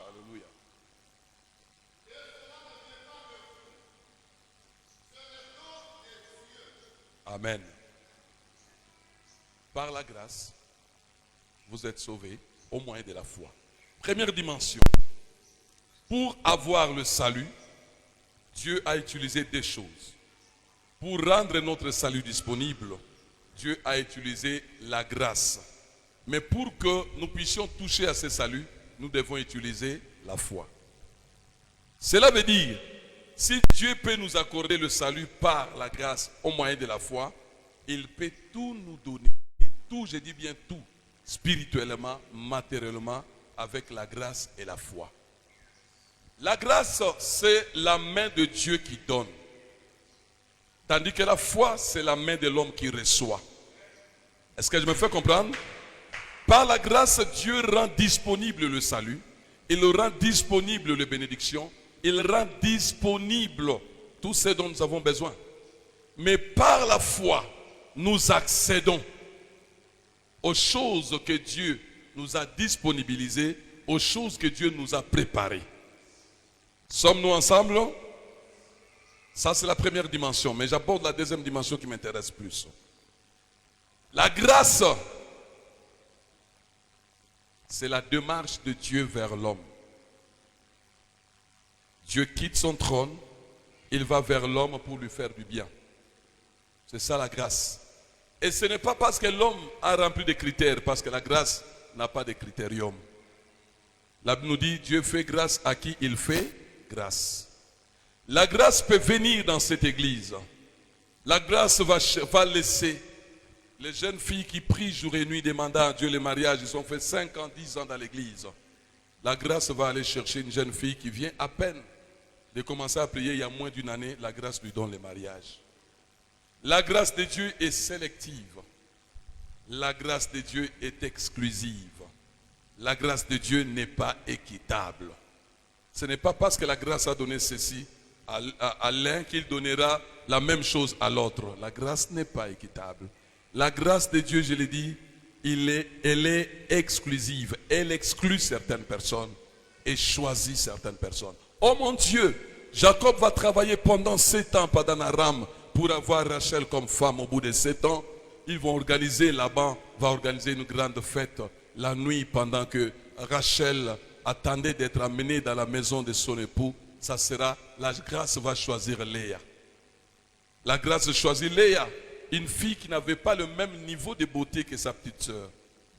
Alléluia. Amen. Par la grâce, vous êtes sauvés au moyen de la foi. Première dimension. Pour avoir le salut, Dieu a utilisé 2 choses. Pour rendre notre salut disponible, Dieu a utilisé la grâce. Mais pour que nous puissions toucher à ce salut, nous devons utiliser la foi. Cela veut dire, si Dieu peut nous accorder le salut par la grâce au moyen de la foi, il peut tout nous donner. Tout, je dis bien tout, spirituellement, matériellement, avec la grâce et la foi. La grâce, c'est la main de Dieu qui donne. Tandis que la foi, c'est la main de l'homme qui reçoit. Est-ce que je me fais comprendre? Par la grâce, Dieu rend disponible le salut. Il rend disponible les bénédictions. Il rend disponible tout ce dont nous avons besoin. Mais par la foi, nous accédons aux choses que Dieu nous a disponibilisées, aux choses que Dieu nous a préparées. Sommes-nous ensemble? Ça, c'est la première dimension. Mais j'aborde la deuxième dimension qui m'intéresse plus. La grâce, c'est la démarche de Dieu vers l'homme. Dieu quitte son trône, il va vers l'homme pour lui faire du bien. C'est ça la grâce. Et ce n'est pas parce que l'homme a rempli des critères, parce que la grâce n'a pas de critérium. La Bible nous dit, Dieu fait grâce à qui il fait grâce. La grâce peut venir dans cette église. La grâce va laisser les jeunes filles qui prient jour et nuit demandant à Dieu le mariage. Ils ont fait 5 ans, 10 ans dans l'église. La grâce va aller chercher une jeune fille qui vient à peine de commencer à prier il y a moins d'une année. La grâce lui donne le mariage. La grâce de Dieu est sélective. La grâce de Dieu est exclusive. La grâce de Dieu n'est pas équitable. Ce n'est pas parce que la grâce a donné ceci à l'un qu'il donnera la même chose à l'autre. La grâce n'est pas équitable. La grâce de Dieu, je l'ai dit, elle est exclusive. Elle exclut certaines personnes et choisit certaines personnes. Oh mon Dieu, Jacob va travailler pendant 7 ans pendant Aram pour avoir Rachel comme femme. Au bout de 7 ans, ils vont organiser, Laban va organiser une grande fête la nuit pendant que Rachel attendait d'être amenée dans la maison de son époux. Ça sera, la grâce va choisir Léa. La grâce choisit Léa, une fille qui n'avait pas le même niveau de beauté que sa petite sœur,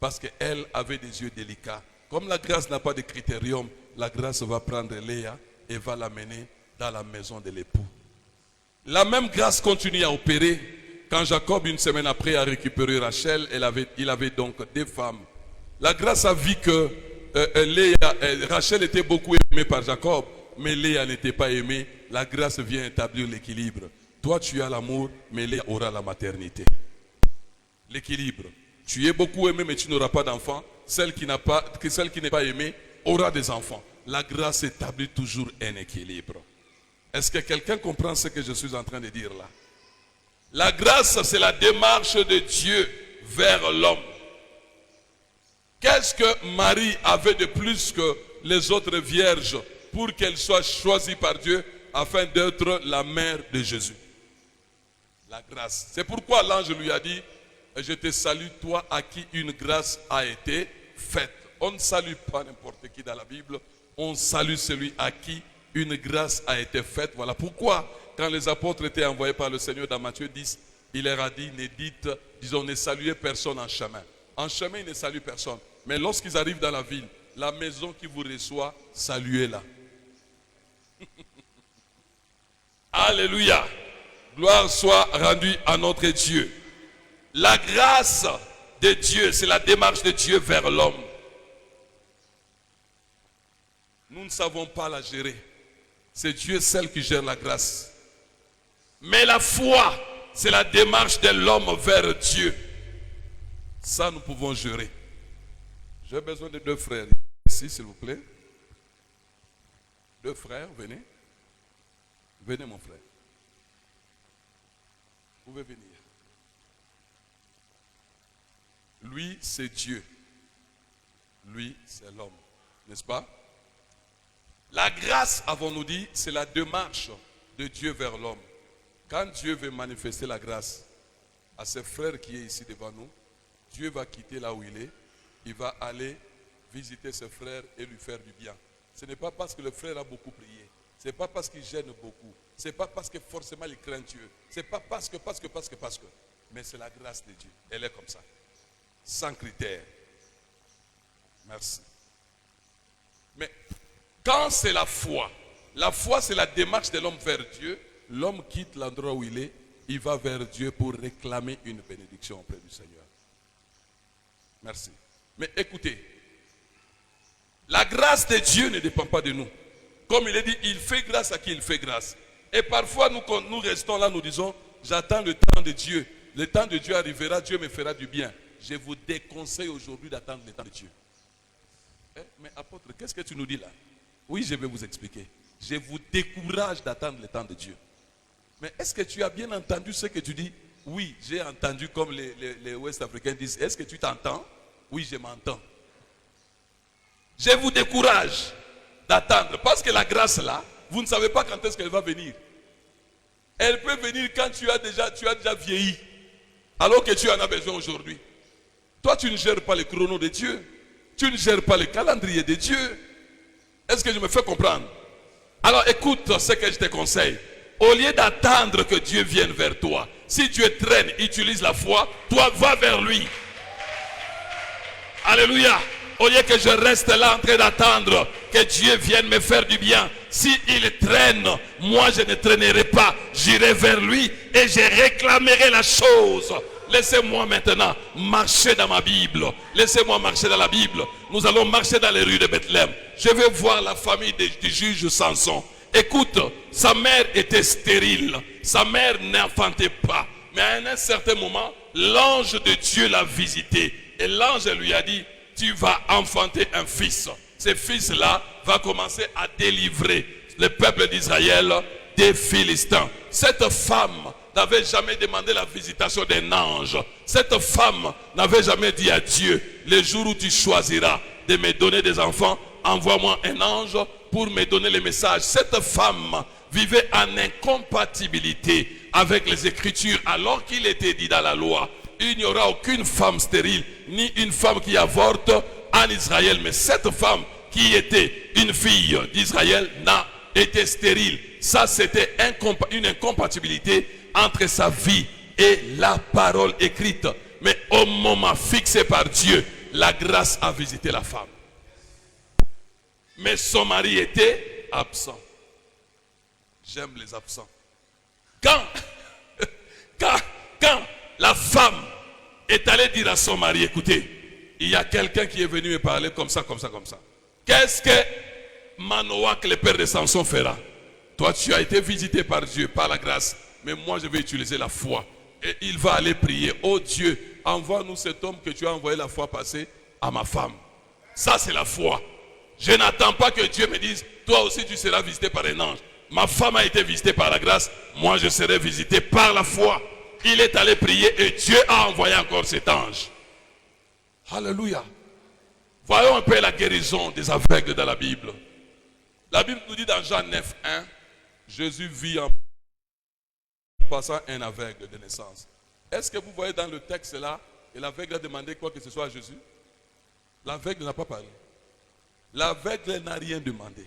parce qu'elle avait des yeux délicats. Comme la grâce n'a pas de critérium, la grâce va prendre Léa et va l'amener dans la maison de l'époux. La même grâce continue à opérer quand Jacob, une semaine après, a récupéré Rachel. Il avait donc 2 femmes. La grâce a vu que Rachel était beaucoup aimée par Jacob, mais Léa n'était pas aimée. La grâce vient établir l'équilibre. Toi, tu as l'amour, mais Léa aura la maternité. L'équilibre. Tu es beaucoup aimé, mais tu n'auras pas d'enfants. Celle qui n'est pas aimée aura des enfants. La grâce établit toujours un équilibre. Est-ce que quelqu'un comprend ce que je suis en train de dire là? La grâce, c'est la démarche de Dieu vers l'homme. Qu'est-ce que Marie avait de plus que les autres vierges pour qu'elle soit choisie par Dieu afin d'être la mère de Jésus? La grâce. C'est pourquoi l'ange lui a dit, je te salue toi à qui une grâce a été faite. On ne salue pas n'importe qui dans la Bible, on salue celui à qui une grâce a été faite. Voilà pourquoi quand les apôtres étaient envoyés par le Seigneur dans Matthieu 10, il leur a dit, ne saluez personne en chemin. En chemin, il ne salue personne. Mais lorsqu'ils arrivent dans la ville, la maison qui vous reçoit, saluez-la. Alléluia. Gloire soit rendue à notre Dieu. La grâce de Dieu, c'est la démarche de Dieu vers l'homme. Nous ne savons pas la gérer. C'est Dieu seul qui gère la grâce. Mais la foi, c'est la démarche de l'homme vers Dieu. Ça, nous pouvons gérer. J'ai besoin de 2 frères ici, s'il vous plaît. 2 frères, venez. Venez, mon frère. Vous pouvez venir. Lui, c'est Dieu. Lui, c'est l'homme. N'est-ce pas? La grâce, avons-nous dit, c'est la démarche de Dieu vers l'homme. Quand Dieu veut manifester la grâce à ce frère qui est ici devant nous, Dieu va quitter là où il est. Il va aller visiter ce frère et lui faire du bien. Ce n'est pas parce que le frère a beaucoup prié. Ce n'est pas parce qu'il gêne beaucoup. Ce n'est pas parce que forcément il craint Dieu. Ce n'est pas parce que. Mais c'est la grâce de Dieu. Elle est comme ça. Sans critère. Merci. Mais quand c'est la foi c'est la démarche de l'homme vers Dieu. L'homme quitte l'endroit où il est. Il va vers Dieu pour réclamer une bénédiction auprès du Seigneur. Merci. Mais écoutez, la grâce de Dieu ne dépend pas de nous. Comme il est dit, il fait grâce à qui il fait grâce. Et parfois, quand nous restons là, nous disons, j'attends le temps de Dieu. Le temps de Dieu arrivera, Dieu me fera du bien. Je vous déconseille aujourd'hui d'attendre le temps de Dieu. Mais apôtre, qu'est-ce que tu nous dis là? Oui, je vais vous expliquer. Je vous décourage d'attendre le temps de Dieu. Mais est-ce que tu as bien entendu ce que tu dis? Oui, j'ai entendu comme les Ouest-Africains disent. Est-ce que tu t'entends? Oui, je m'entends. Je vous décourage d'attendre. Parce que la grâce là, vous ne savez pas quand est-ce qu'elle va venir. Elle peut venir quand tu as déjà vieilli. Alors que tu en as besoin aujourd'hui. Toi, tu ne gères pas le chrono de Dieu. Tu ne gères pas le calendrier de Dieu. Est-ce que je me fais comprendre? Alors écoute ce que je te conseille. Au lieu d'attendre que Dieu vienne vers toi, si Dieu traîne, utilise la foi, toi va vers lui. Alléluia. Au lieu que je reste là en train d'attendre que Dieu vienne me faire du bien, si il traîne, moi je ne traînerai pas. J'irai vers lui et je réclamerai la chose. Laissez-moi maintenant marcher dans ma Bible. Laissez-moi marcher dans la Bible. Nous allons marcher dans les rues de Bethléem. Je vais voir la famille du juge Samson. Écoute, sa mère était stérile. Sa mère n'enfantait pas. Mais à un certain moment, l'ange de Dieu l'a visité. Et l'ange lui a dit, tu vas enfanter un fils. Ce fils-là va commencer à délivrer le peuple d'Israël des Philistins. Cette femme n'avait jamais demandé la visitation d'un ange. Cette femme n'avait jamais dit à Dieu, le jour où tu choisiras de me donner des enfants, envoie-moi un ange pour me donner les messages. Cette femme vivait en incompatibilité avec les Écritures, alors qu'il était dit dans la loi, il n'y aura aucune femme stérile, ni une femme qui avorte en Israël. Mais cette femme qui était une fille d'Israël n'a été stérile. Ça, c'était une incompatibilité entre sa vie et la parole écrite. Mais au moment fixé par Dieu, la grâce a visité la femme. Mais son mari était absent. J'aime les absents. Quand la femme est allée dire à son mari, écoutez, il y a quelqu'un qui est venu me parler comme ça. Qu'est-ce que Manoach, le père de Samson, fera? Toi, tu as été visité par Dieu, par la grâce. Mais moi, je vais utiliser la foi. Et il va aller prier. Oh Dieu, envoie-nous cet homme que tu as envoyé la fois passée à ma femme. Ça, c'est la foi. Je n'attends pas que Dieu me dise, toi aussi, tu seras visité par un ange. Ma femme a été visitée par la grâce. Moi, je serai visité par la foi. Il est allé prier et Dieu a envoyé encore cet ange. Alléluia. Voyons un peu la guérison des aveugles dans la Bible. La Bible nous dit dans Jean 9, 1, Jésus vit en passant un aveugle de naissance. Est-ce que vous voyez dans le texte là, et l'aveugle a demandé quoi que ce soit à Jésus? L'aveugle n'a pas parlé. L'aveugle n'a rien demandé.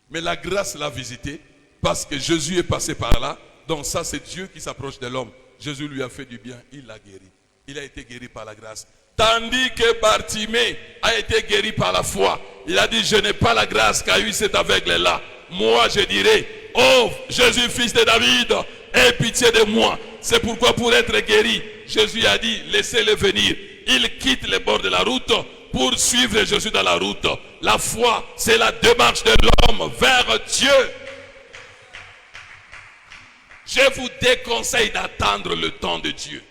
Mais la grâce l'a visité parce que Jésus est passé par là. Donc ça, c'est Dieu qui s'approche de l'homme. Jésus lui a fait du bien, il l'a guéri. Il a été guéri par la grâce. Tandis que Bartimée a été guéri par la foi. Il a dit, je n'ai pas la grâce qu'a eu cet aveugle-là. Moi, je dirais, oh Jésus, fils de David, aie pitié de moi. C'est pourquoi pour être guéri, Jésus a dit, laissez-le venir. Il quitte les bords de la route pour suivre Jésus dans la route. La foi, c'est la démarche de l'homme vers Dieu. Je vous déconseille d'attendre le temps de Dieu.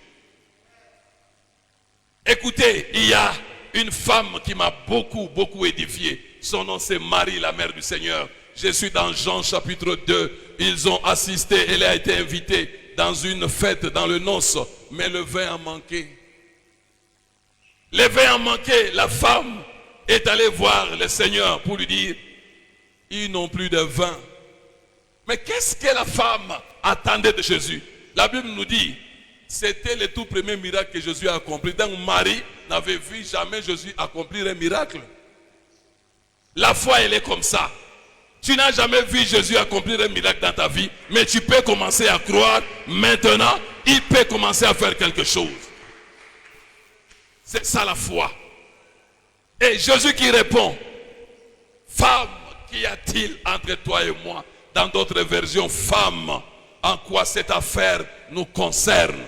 Écoutez, il y a une femme qui m'a beaucoup édifié. Son nom c'est Marie, la mère du Seigneur. Je suis dans Jean chapitre 2. Ils ont assisté, elle a été invitée dans une fête, dans le noce. Mais le vin a manqué. Le vin a manqué. La femme est allée voir le Seigneur pour lui dire, ils n'ont plus de vin. Mais qu'est-ce que la femme attendait de Jésus? La Bible nous dit, c'était le tout premier miracle que Jésus a accompli. Donc Marie n'avait vu jamais Jésus accomplir un miracle. La foi, elle est comme ça. Tu n'as jamais vu Jésus accomplir un miracle dans ta vie, mais tu peux commencer à croire maintenant, il peut commencer à faire quelque chose. C'est ça la foi. Et Jésus qui répond, femme, qu'y a-t-il entre toi et moi? Dans d'autres versions, femme, en quoi cette affaire nous concerne?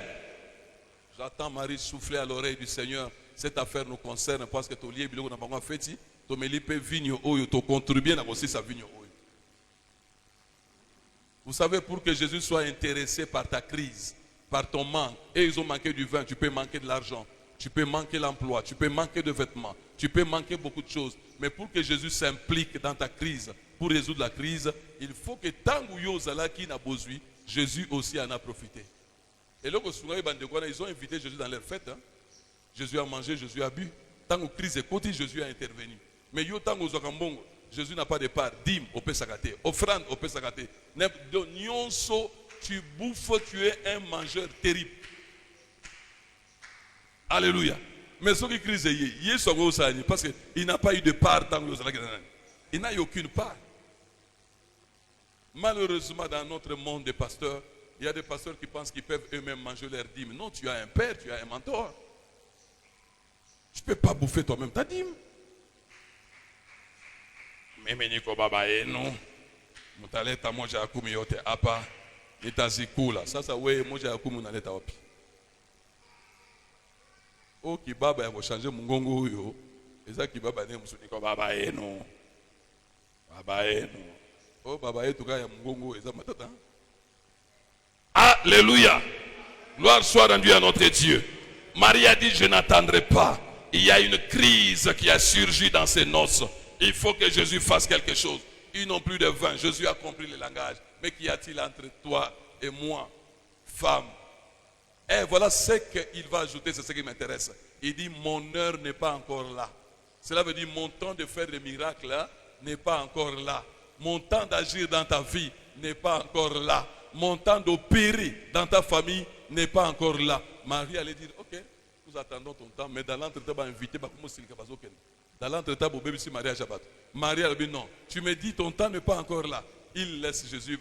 J'attends Marie souffler à l'oreille du Seigneur. Cette affaire nous concerne parce que tu lié biloko na bango feti, to melipe vigno oyo to contribuer na aussi sa vigno oyo. Vous savez, pour que Jésus soit intéressé par ta crise, par ton manque, et ils ont manqué du vin, tu peux manquer de l'argent, tu peux manquer l'emploi, tu peux manquer de vêtements, tu peux manquer beaucoup de choses. Mais pour que Jésus s'implique dans ta crise, pour résoudre la crise, il faut que tant que n'a besoin, Jésus aussi en a profité. Et là, ils ont invité Jésus dans leur fête. Hein. Jésus a mangé, Jésus a bu. Tant que crise est côté, Jésus a intervenu. Mais yo tant que Jésus n'a pas de part. Dîme au Pesakate, offrande au Pesakate. Tu bouffes, tu es un mangeur terrible. Alléluia. Mais ce qui crise est parce qu'il n'a pas eu de part tant que il n'a eu aucune part. Malheureusement, dans notre monde des pasteurs, il y a des pasteurs qui pensent qu'ils peuvent eux-mêmes manger leur dîme. Non, tu as un père, tu as un mentor. Tu ne peux pas bouffer toi-même ta dîme. Mais Niko Baba, non. Mutaleta moja ya kumi yote hapa nitazikula. Sasa wewe moja ya kumi unaleta wapi? O kibaba ya kushanje mungongo huyo. Eza kibaba ne msunika baba yenu. Baba yenu. Oh baba yetu kaya mungongo eza matata. Alléluia. Gloire soit rendue à notre Dieu. Marie a dit, je n'attendrai pas. Il y a une crise qui a surgi dans ses noces. Il faut que Jésus fasse quelque chose. Ils n'ont plus de vin. Jésus a compris le langage. Mais qu'y a-t-il entre toi et moi, femme? Et voilà ce qu'il va ajouter, c'est ce qui m'intéresse. Il dit, mon heure n'est pas encore là. Cela veut dire, mon temps de faire des miracles là, n'est pas encore là. Mon temps d'agir dans ta vie n'est pas encore là. Mon temps d'opérer dans ta famille n'est pas encore là. Marie allait dire, ok, nous attendons ton temps, mais dans l'entretien, on va inviter, dans l'entretien, Marie allait dire, non, tu me dis, ton temps n'est pas encore là. Il laisse Jésus,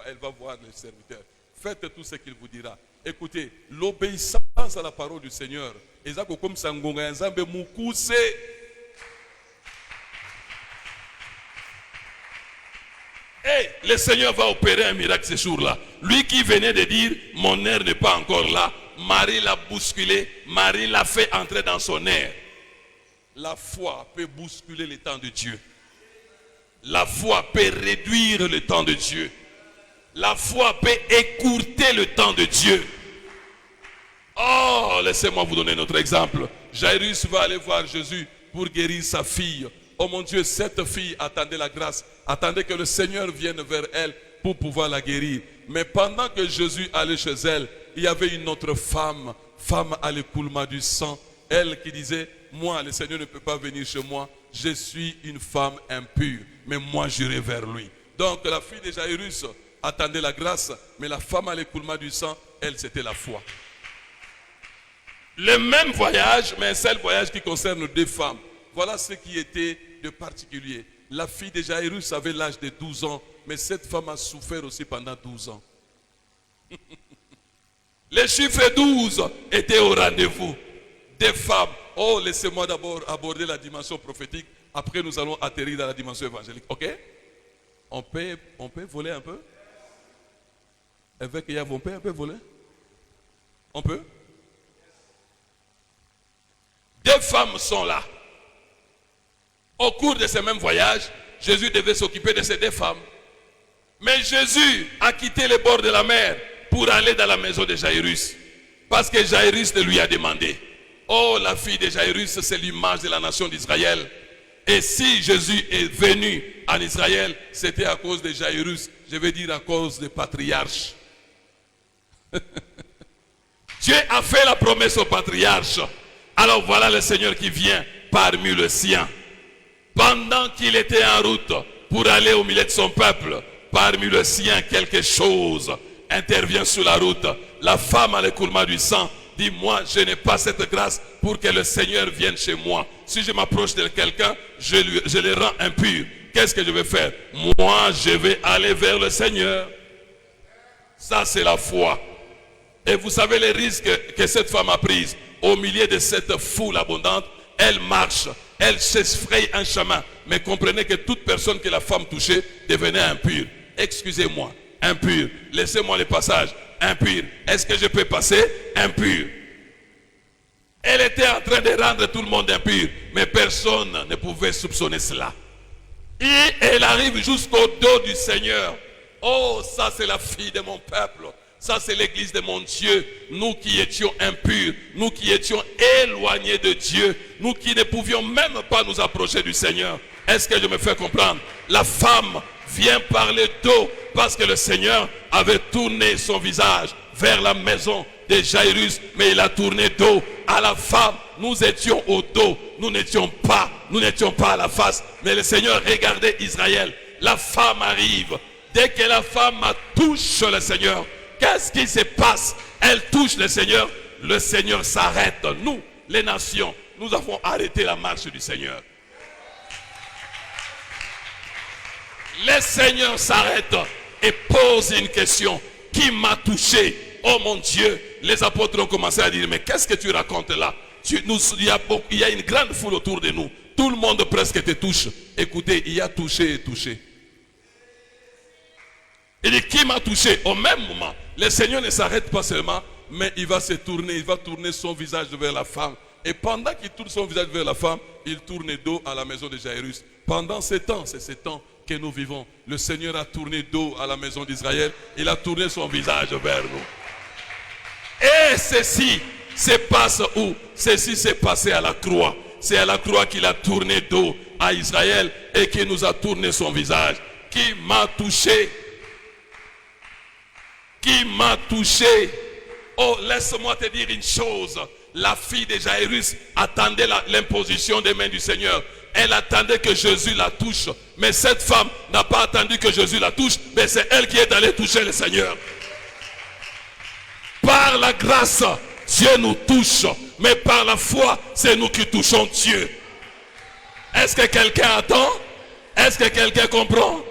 elle va voir les serviteurs. Faites tout ce qu'il vous dira. Écoutez, l'obéissance à la parole du Seigneur. Et le Seigneur va opérer un miracle ce jour-là. Lui qui venait de dire, mon heure n'est pas encore là. Marie l'a bousculé, Marie l'a fait entrer dans son air. La foi peut bousculer le temps de Dieu. La foi peut réduire le temps de Dieu. La foi peut écourter le temps de Dieu. Oh, laissez-moi vous donner notre exemple. Jairus va aller voir Jésus pour guérir sa fille. Oh mon Dieu, cette fille attendait la grâce, attendait que le Seigneur vienne vers elle pour pouvoir la guérir. Mais pendant que Jésus allait chez elle, il y avait une autre femme à l'écoulement du sang, elle qui disait, moi le Seigneur ne peut pas venir chez moi, je suis une femme impure, mais moi j'irai vers lui. Donc la fille de Jairus attendait la grâce, mais la femme à l'écoulement du sang, elle c'était la foi. Le même voyage, mais un seul voyage qui concerne deux femmes. Voilà ce qui était de particulier. La fille de Jairus avait l'âge de 12 ans, mais cette femme a souffert aussi pendant 12 ans. Le chiffre 12 était au rendez-vous des femmes. Oh, laissez-moi d'abord aborder la dimension prophétique. Après, nous allons atterrir dans la dimension évangélique. Ok? On peut voler un peu? Avec Yav, on peut un peu voler? On peut? Deux femmes sont là. Au cours de ce même voyage, Jésus devait s'occuper de ces deux femmes. Mais Jésus a quitté les bords de la mer pour aller dans la maison de Jairus. Parce que Jairus lui a demandé. Oh, la fille de Jairus, c'est l'image de la nation d'Israël. Et si Jésus est venu en Israël, c'était à cause de Jairus. Je veux dire à cause des patriarches. Dieu a fait la promesse aux patriarches. Alors voilà le Seigneur qui vient parmi les siens. Pendant qu'il était en route pour aller au milieu de son peuple, parmi les siens, quelque chose intervient sur la route. La femme à l'écoulement du sang dit, moi je n'ai pas cette grâce pour que le Seigneur vienne chez moi. Si je m'approche de quelqu'un, je le rends impur. Qu'est-ce que je vais faire? Moi je vais aller vers le Seigneur. Ça c'est la foi. Et vous savez les risques que cette femme a pris. Au milieu de cette foule abondante, elle marche, elle s'effraie un chemin. Mais comprenez que toute personne que la femme touchait devenait impure. Excusez-moi, impure. Laissez-moi le passage, impure. Est-ce que je peux passer? Impure. Elle était en train de rendre tout le monde impur, mais personne ne pouvait soupçonner cela. Et elle arrive jusqu'au dos du Seigneur. Oh, ça c'est la fille de mon peuple. Ça c'est l'église de mon Dieu. Nous qui étions impurs, nous qui étions éloignés de Dieu, nous qui ne pouvions même pas nous approcher du Seigneur. Est-ce que je me fais comprendre? La femme vient parler d'eau parce que le Seigneur avait tourné son visage vers la maison de Jairus, mais il a tourné dos à la femme. Nous étions au dos, nous n'étions pas à la face, mais le Seigneur regardait Israël. La femme arrive. Dès que la femme touche le Seigneur, qu'est-ce qui se passe? Elle touche le Seigneur s'arrête. Nous, les nations, nous avons arrêté la marche du Seigneur. Le Seigneur s'arrête et pose une question. Qui m'a touché? Oh mon Dieu, les apôtres ont commencé à dire, mais qu'est-ce que tu racontes là? Il y a une grande foule autour de nous. Tout le monde presque te touche. Écoutez, il y a touché et touché. Il dit, qui m'a touché? Au même moment, le Seigneur ne s'arrête pas seulement, mais il va se tourner, il va tourner son visage vers la femme. Et pendant qu'il tourne son visage vers la femme, il tourne dos à la maison de Jairus. Pendant ces temps, c'est ces temps que nous vivons. Le Seigneur a tourné dos à la maison d'Israël. Il a tourné son visage vers nous. Et ceci se passe où? Ceci s'est passé à la croix. C'est à la croix qu'il a tourné dos à Israël et qu'il nous a tourné son visage. Qui m'a touché? Qui m'a touché? Oh, laisse-moi te dire une chose. La fille de Jairus attendait l'imposition des mains du Seigneur. Elle attendait que Jésus la touche. Mais cette femme n'a pas attendu que Jésus la touche, mais c'est elle qui est allée toucher le Seigneur. Par la grâce, Dieu nous touche. Mais par la foi, c'est nous qui touchons Dieu. Est-ce que quelqu'un attend? Est-ce que quelqu'un comprend?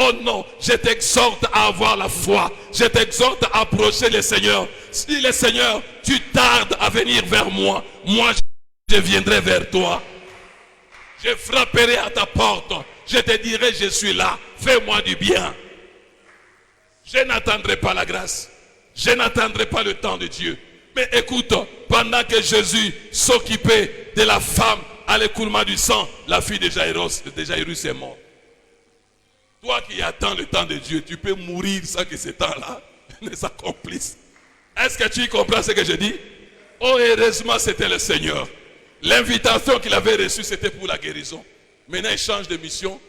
Oh non, je t'exhorte à avoir la foi. Je t'exhorte à approcher le Seigneur. Si le Seigneur, tu tardes à venir vers moi, moi je viendrai vers toi. Je frapperai à ta porte. Je te dirai, je suis là. Fais-moi du bien. Je n'attendrai pas la grâce. Je n'attendrai pas le temps de Dieu. Mais écoute, pendant que Jésus s'occupait de la femme à l'écoulement du sang, la fille de Jairus est morte. Toi qui attends le temps de Dieu, tu peux mourir sans que ce temps-là ne s'accomplisse. Est-ce que tu comprends ce que je dis? Oh, heureusement, c'était le Seigneur. L'invitation qu'il avait reçue, c'était pour la guérison. Maintenant, il change de mission,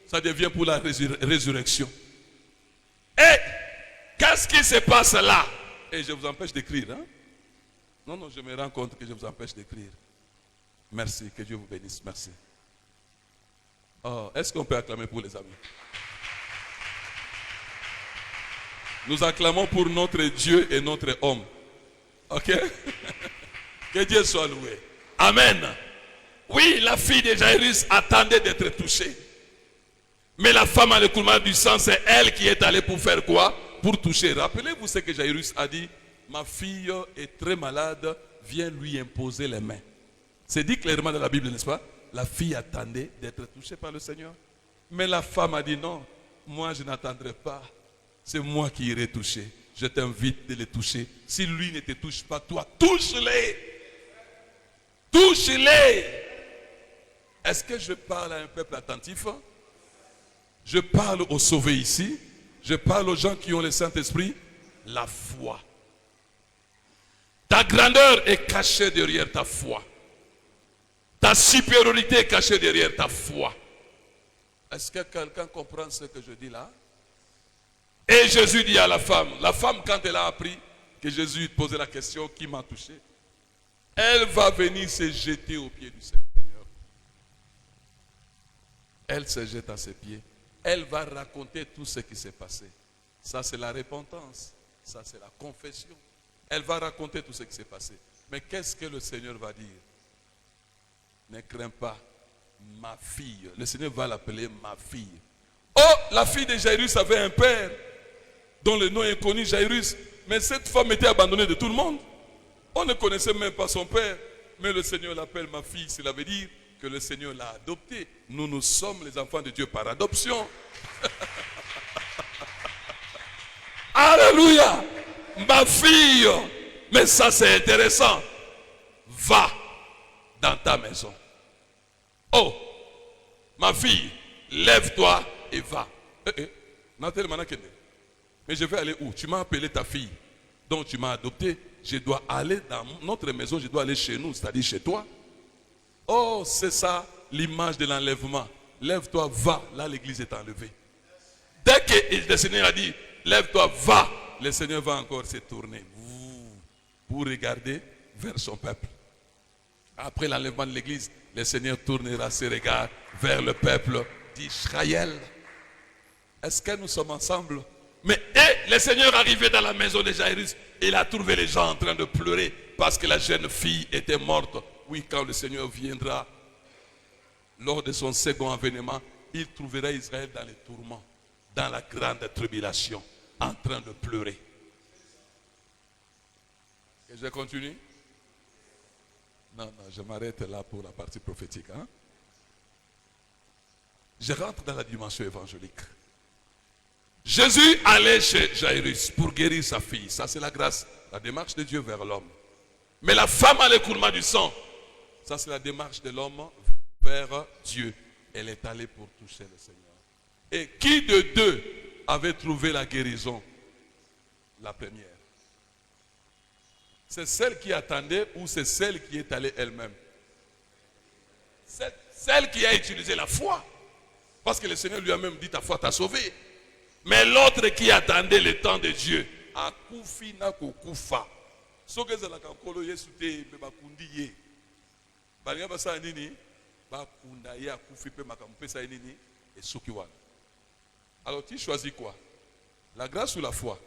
ça devient pour la résurrection. Et qu'est-ce qui se passe là? Et je vous empêche d'écrire. Hein? Non, je me rends compte que je vous empêche d'écrire. Merci, que Dieu vous bénisse. Merci. Oh, est-ce qu'on peut acclamer pour les amis? Nous acclamons pour notre Dieu et notre homme. Ok? Que Dieu soit loué. Amen. Oui, la fille de Jairus attendait d'être touchée. Mais la femme à l'écoulement du sang, c'est elle qui est allée pour faire quoi? Pour toucher. Rappelez-vous ce que Jairus a dit. Ma fille est très malade, viens lui imposer les mains. C'est dit clairement dans la Bible, n'est-ce pas? La fille attendait d'être touchée par le Seigneur. Mais la femme a dit non, moi je n'attendrai pas. C'est moi qui irai toucher. Je t'invite de les toucher. Si lui ne te touche pas, toi, touche-les. Touche-les. Est-ce que je parle à un peuple attentif? Je parle aux sauvés ici. Je parle aux gens qui ont le Saint-Esprit. La foi. Ta grandeur est cachée derrière ta foi. Ta supériorité est cachée derrière ta foi. Est-ce que quelqu'un comprend ce que je dis là? Et Jésus dit à la femme, quand elle a appris que Jésus posait la question, qui m'a touché? Elle va venir se jeter aux pieds du Seigneur. Elle se jette à ses pieds. Elle va raconter tout ce qui s'est passé. Ça c'est la repentance. Ça c'est la confession. Elle va raconter tout ce qui s'est passé. Mais qu'est-ce que le Seigneur va dire? Ne crains pas, ma fille. Le Seigneur va l'appeler ma fille. Oh, la fille de Jairus avait un père dont le nom est connu, Jairus. Mais cette femme était abandonnée de tout le monde. On ne connaissait même pas son père. Mais le Seigneur l'appelle ma fille. Cela veut dire que le Seigneur l'a adoptée. Nous sommes les enfants de Dieu par adoption. Alléluia. Ma fille. Mais ça c'est intéressant. Va dans ta maison. Oh, ma fille, lève-toi et va. Mais je vais aller où? Tu m'as appelé ta fille, donc tu m'as adopté. Je dois aller dans notre maison, je dois aller chez nous, c'est-à-dire chez toi. Oh, c'est ça l'image de l'enlèvement. Lève-toi, va. Là, l'église est enlevée. Dès que le Seigneur a dit, lève-toi, va, le Seigneur va encore se tourner pour regarder vers son peuple. Après l'enlèvement de l'église, le Seigneur tournera ses regards vers le peuple d'Israël. Est-ce que nous sommes ensemble? Mais le Seigneur arrivait dans la maison de Jairus, il a trouvé les gens en train de pleurer parce que la jeune fille était morte. Oui, quand le Seigneur viendra, lors de son second avènement, il trouvera Israël dans les tourments, dans la grande tribulation, en train de pleurer. Et je continue? Non, je m'arrête là pour la partie prophétique. Hein? Je rentre dans la dimension évangélique. Jésus allait chez Jairus pour guérir sa fille. Ça, c'est la grâce, la démarche de Dieu vers l'homme. Mais la femme à l'écoulement du sang, ça, c'est la démarche de l'homme vers Dieu. Elle est allée pour toucher le Seigneur. Et qui de deux avait trouvé la guérison? La première. C'est celle qui attendait ou c'est celle qui est allée elle-même? C'est celle qui a utilisé la foi. Parce que le Seigneur lui a même dit ta foi t'a sauvé. Mais l'autre qui attendait le temps de Dieu, a kufi na kukufa. Soke za la kankolo Yesu te be bakundi ye. Balinga basa nini? Bakunda ye akufi pe makampesa nini? Et soki wana. Alors tu choisis quoi? La grâce ou la foi?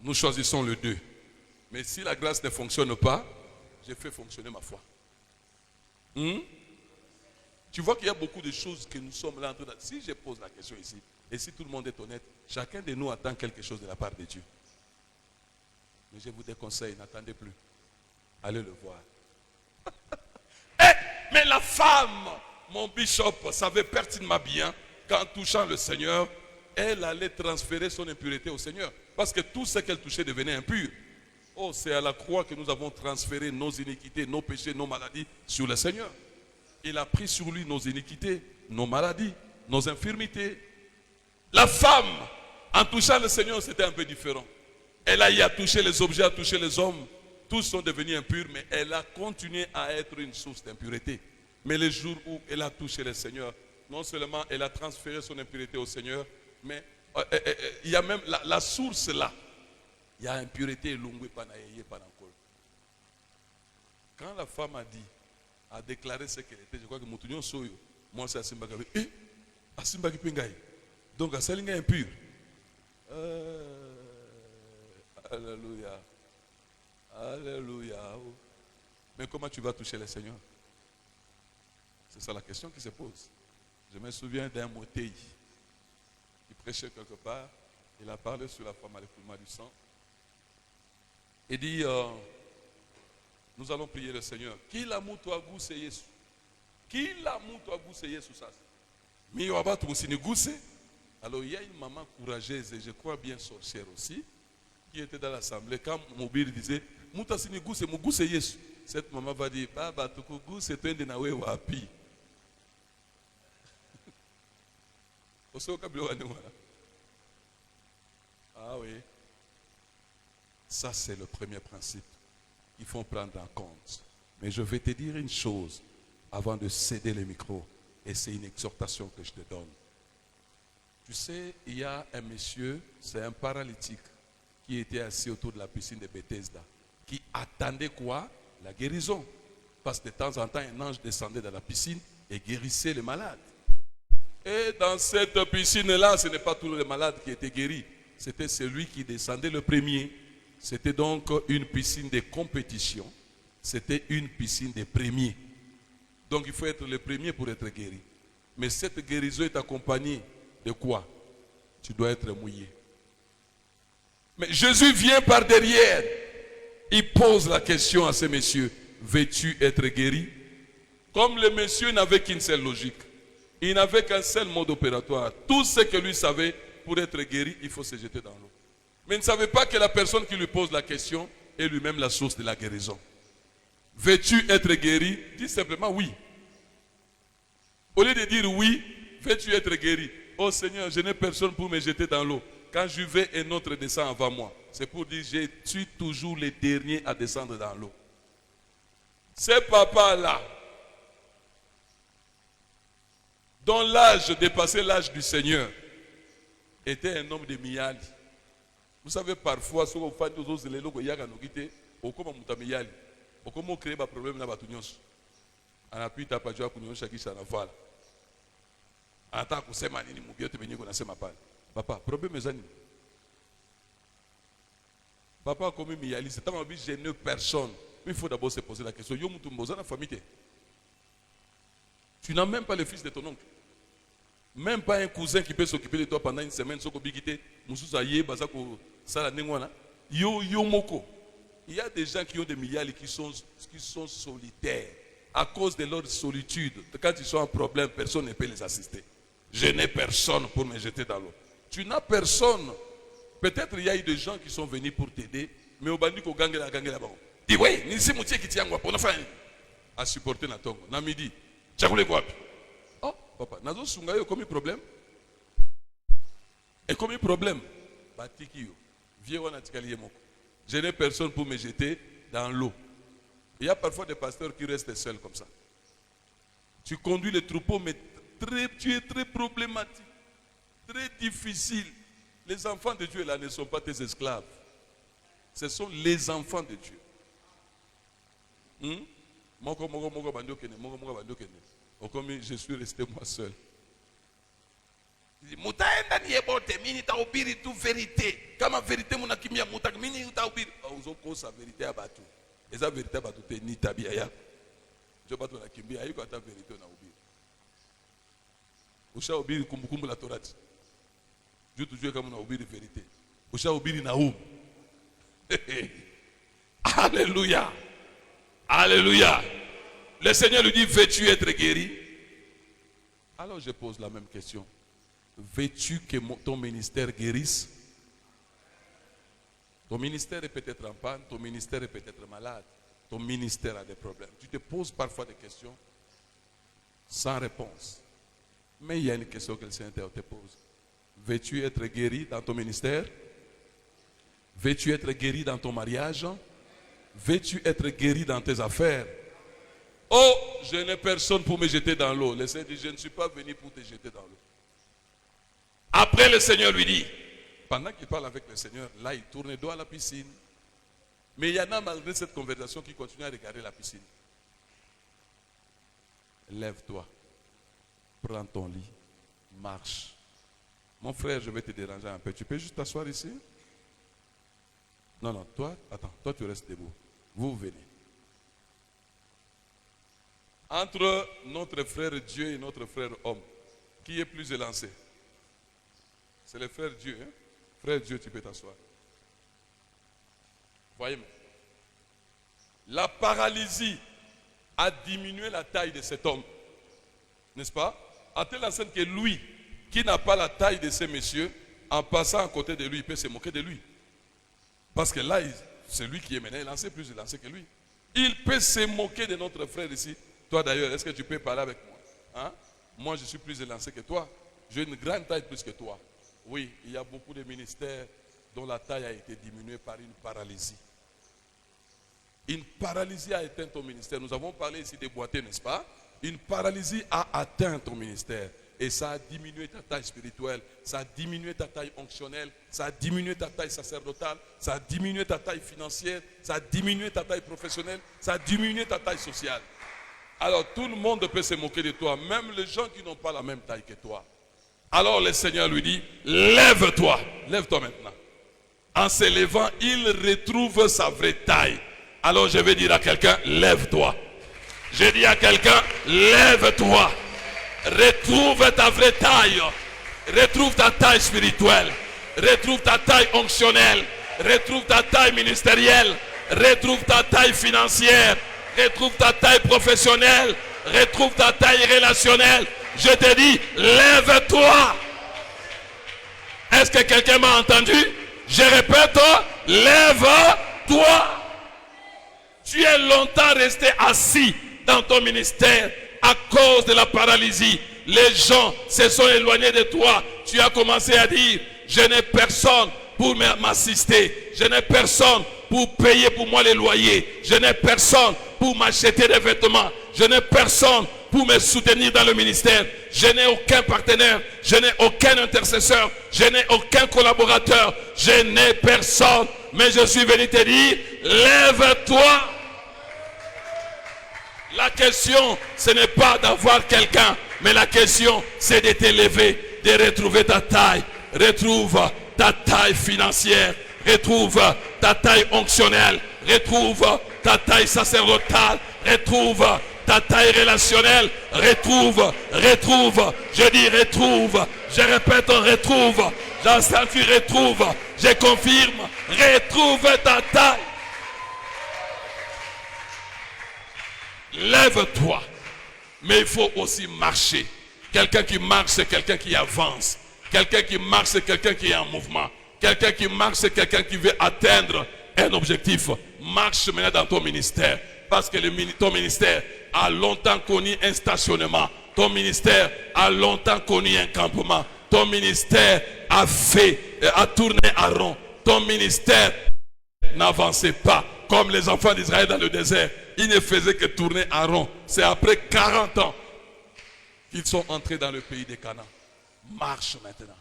Nous choisissons le deux. Mais si la grâce ne fonctionne pas, je fais fonctionner ma foi. Tu vois qu'il y a beaucoup de choses que nous sommes là en train de... Si je pose la question ici, et si tout le monde est honnête, chacun de nous attend quelque chose de la part de Dieu. Mais je vous déconseille, n'attendez plus. Allez le voir. Mais la femme, mon bishop, savait pertinemment bien qu'en touchant le Seigneur, elle allait transférer son impureté au Seigneur. Parce que tout ce qu'elle touchait devenait impur. Oh, c'est à la croix que nous avons transféré nos iniquités, nos péchés, nos maladies sur le Seigneur. Il a pris sur lui nos iniquités, nos maladies, nos infirmités. La femme, en touchant le Seigneur, c'était un peu différent. Elle a eu à toucher les objets, à toucher les hommes. Tous sont devenus impurs, mais elle a continué à être une source d'impureté. Mais le jour où elle a touché le Seigneur, non seulement elle a transféré son impureté au Seigneur, mais il y a même la source là. Il y a impureté longue panaye panankol. Quand la femme a déclaré ce qu'elle était, je crois que Moutounion Soyo, moi c'est Asimba Gabi. Asimba Kipingaï. Donc Asalinga impur. Alléluia. Alléluia. Mais comment tu vas toucher le Seigneur? C'est ça la question qui se pose. Je me souviens d'un Motéi qui prêchait quelque part. Il a parlé sur la femme à l'écoulement du sang. Il dit, nous allons prier le Seigneur. Qui la mouto à goût c'est Jésus? Qui la mouto à goût c'est Jésus ça? Mais il y a une goût. Alors il y a une maman courageuse et je crois bien sorcière aussi qui était dans l'assemblée. Quand Mobile disait, mouta sini goût c'est mon goût c'est Jésus. Cette maman va dire, baba tu goût c'est toi de nawe wapi. Ah oui. Ça, c'est le premier principe qu'il faut prendre en compte. Mais je vais te dire une chose avant de céder le micro. Et c'est une exhortation que je te donne. Tu sais, il y a un monsieur, c'est un paralytique, qui était assis autour de la piscine de Bethesda, qui attendait quoi? La guérison. Parce que de temps en temps, un ange descendait dans la piscine et guérissait les malades. Et dans cette piscine-là, ce n'est pas tous les malades qui étaient guéris. C'était celui qui descendait le premier. C'était donc une piscine de compétition. C'était une piscine des premiers. Donc il faut être le premier pour être guéri. Mais cette guérison est accompagnée de quoi? Tu dois être mouillé. Mais Jésus vient par derrière. Il pose la question à ce monsieur. Veux-tu être guéri? Comme le monsieur n'avait qu'une seule logique. Il n'avait qu'un seul mode opératoire. Tout ce que lui savait, pour être guéri, il faut se jeter dans l'eau. Mais il ne savait pas que la personne qui lui pose la question est lui-même la source de la guérison. Veux-tu être guéri? Dis simplement oui. Au lieu de dire oui, veux-tu être guéri? Oh Seigneur, je n'ai personne pour me jeter dans l'eau. Quand je vais, un autre descend avant moi. C'est pour dire, je suis toujours le dernier à descendre dans l'eau. Ce papa-là, dont l'âge dépassait l'âge du Seigneur, était un homme de Miyali. Vous savez, parfois, si vous faites des choses, les gens qui ont miyali, comment créer des problèmes dans la batunyos. On a pu taper à kunyon chaki chanafal. En tant que c'est manini mugiote benye qu'on a sema pas. Papa, problème est zani. Papa comme miyali, c'est tellement bien gêneux personne. Mais il faut d'abord se poser la question. Yo mutu mboza na famille. Tu n'as même pas le fils de ton oncle. Même pas un cousin qui peut s'occuper de toi pendant une semaine. Il y a des gens qui ont des miyali qui sont solitaires. À cause de leur solitude, quand ils sont en problème, personne ne peut les assister. Je n'ai personne pour me jeter dans l'eau. Tu n'as personne. Peut-être il y a eu des gens qui sont venus pour t'aider, mais au bandit qu'on gagne là-bas. Dis oui, ni si moutier qui tient quoi pour à supporter na tongo. Na midi, tu as voulu quoi? Oh, papa, nazo sungayo comme problème. Et comme problème, batiki yo, vieux wana tikaliye moko. Je n'ai personne pour me jeter dans l'eau. Il y a parfois des pasteurs qui restent seuls comme ça. Tu conduis le troupeau, mais tu es très problématique, très difficile. Les enfants de Dieu là ne sont pas tes esclaves. Ce sont les enfants de Dieu. Je suis resté moi seul. Mutaenda ni ebote mini taubiri tu vérité. Kama vérité munakimia mutak mini utaubiri. Uzoko sa vérité abatu. Eza vérité abatu te ni tabia ya. Jo batu nakimbia yuko ata vérité na ubiri. Usha ubiri kumbukumbu la Torati. Dieu tujue kama na ubiri vérité. Usha ubiri na umu. Alléluia. Alléluia. Le Seigneur lui dit, veux-tu être guéri? Alors je pose la même question. Veux-tu que ton ministère guérisse? Ton ministère est peut-être en panne, ton ministère est peut-être malade, ton ministère a des problèmes. Tu te poses parfois des questions sans réponse. Mais il y a une question que le Seigneur te pose. Veux-tu être guéri dans ton ministère? Veux-tu être guéri dans ton mariage? Veux-tu être guéri dans tes affaires? Oh, je n'ai personne pour me jeter dans l'eau. Le Seigneur dit, je ne suis pas venu pour te jeter dans l'eau. Après, le Seigneur lui dit, pendant qu'il parle avec le Seigneur, là, il tourne le dos à la piscine. Mais il y en a malgré cette conversation qui continue à regarder la piscine. Lève-toi, prends ton lit, marche. Mon frère, je vais te déranger un peu. Tu peux juste t'asseoir ici? Non, toi, attends, toi tu restes debout. Vous venez. Entre notre frère Dieu et notre frère homme, qui est plus élancé? C'est le frère Dieu. Hein? Frère Dieu, tu peux t'asseoir. Voyez-moi. La paralysie a diminué la taille de cet homme. N'est-ce pas? À telle enseigne que lui, qui n'a pas la taille de ces messieurs, en passant à côté de lui, il peut se moquer de lui. Parce que là, c'est lui qui est maintenant élancé, plus élancé que lui. Il peut se moquer de notre frère ici. Toi d'ailleurs, est-ce que tu peux parler avec moi? Hein? Moi, je suis plus élancé que toi. J'ai une grande taille plus que toi. Oui, il y a beaucoup de ministères dont la taille a été diminuée par une paralysie. Une paralysie a atteint ton ministère. Nous avons parlé ici des boiteux, n'est-ce pas? Une paralysie a atteint ton ministère. Et ça a diminué ta taille spirituelle, ça a diminué ta taille onctionnelle, ça a diminué ta taille sacerdotale, ça a diminué ta taille financière, ça a diminué ta taille professionnelle, ça a diminué ta taille sociale. Alors tout le monde peut se moquer de toi, même les gens qui n'ont pas la même taille que toi. Alors le Seigneur lui dit, lève-toi, lève-toi maintenant. En se levant, il retrouve sa vraie taille. Alors je vais dire à quelqu'un, lève-toi. Je dis à quelqu'un, lève-toi. Retrouve ta vraie taille. Retrouve ta taille spirituelle. Retrouve ta taille onctionnelle. Retrouve ta taille ministérielle. Retrouve ta taille financière. Retrouve ta taille professionnelle. Retrouve ta taille relationnelle. Je te dis, lève-toi. Est-ce que quelqu'un m'a entendu? Je répète, lève-toi. Tu es longtemps resté assis dans ton ministère à cause de la paralysie. Les gens se sont éloignés de toi. Tu as commencé à dire, je n'ai personne pour m'assister. Je n'ai personne pour payer pour moi les loyers. Je n'ai personne pour m'acheter des vêtements. Je n'ai personne pour me soutenir dans le ministère. Je n'ai aucun partenaire. Je n'ai aucun intercesseur. Je n'ai aucun collaborateur. Je n'ai personne. Mais je suis venu te dire, lève-toi. La question, ce n'est pas d'avoir quelqu'un, mais la question, c'est de t'élever, de retrouver ta taille. Retrouve ta taille financière. Retrouve ta taille onctionnelle. Retrouve ta taille sacerdotale. Retrouve ta taille relationnelle. Retrouve. Je dis retrouve. Je répète, retrouve. J'entends, tu retrouves. Je confirme. Retrouve ta taille. Lève-toi. Mais il faut aussi marcher. Quelqu'un qui marche, c'est quelqu'un qui avance. Quelqu'un qui marche, c'est quelqu'un qui est en mouvement. Quelqu'un qui marche, c'est quelqu'un qui veut atteindre un objectif. Marche maintenant dans ton ministère. Parce que ton ministère a longtemps connu un stationnement. Ton ministère a longtemps connu un campement. Ton ministère a tourné à rond. Ton ministère n'avançaient pas comme les enfants d'Israël dans le désert. Ils ne faisaient que tourner en rond. C'est après 40 ans qu'ils sont entrés dans le pays des Canaan. Marche maintenant.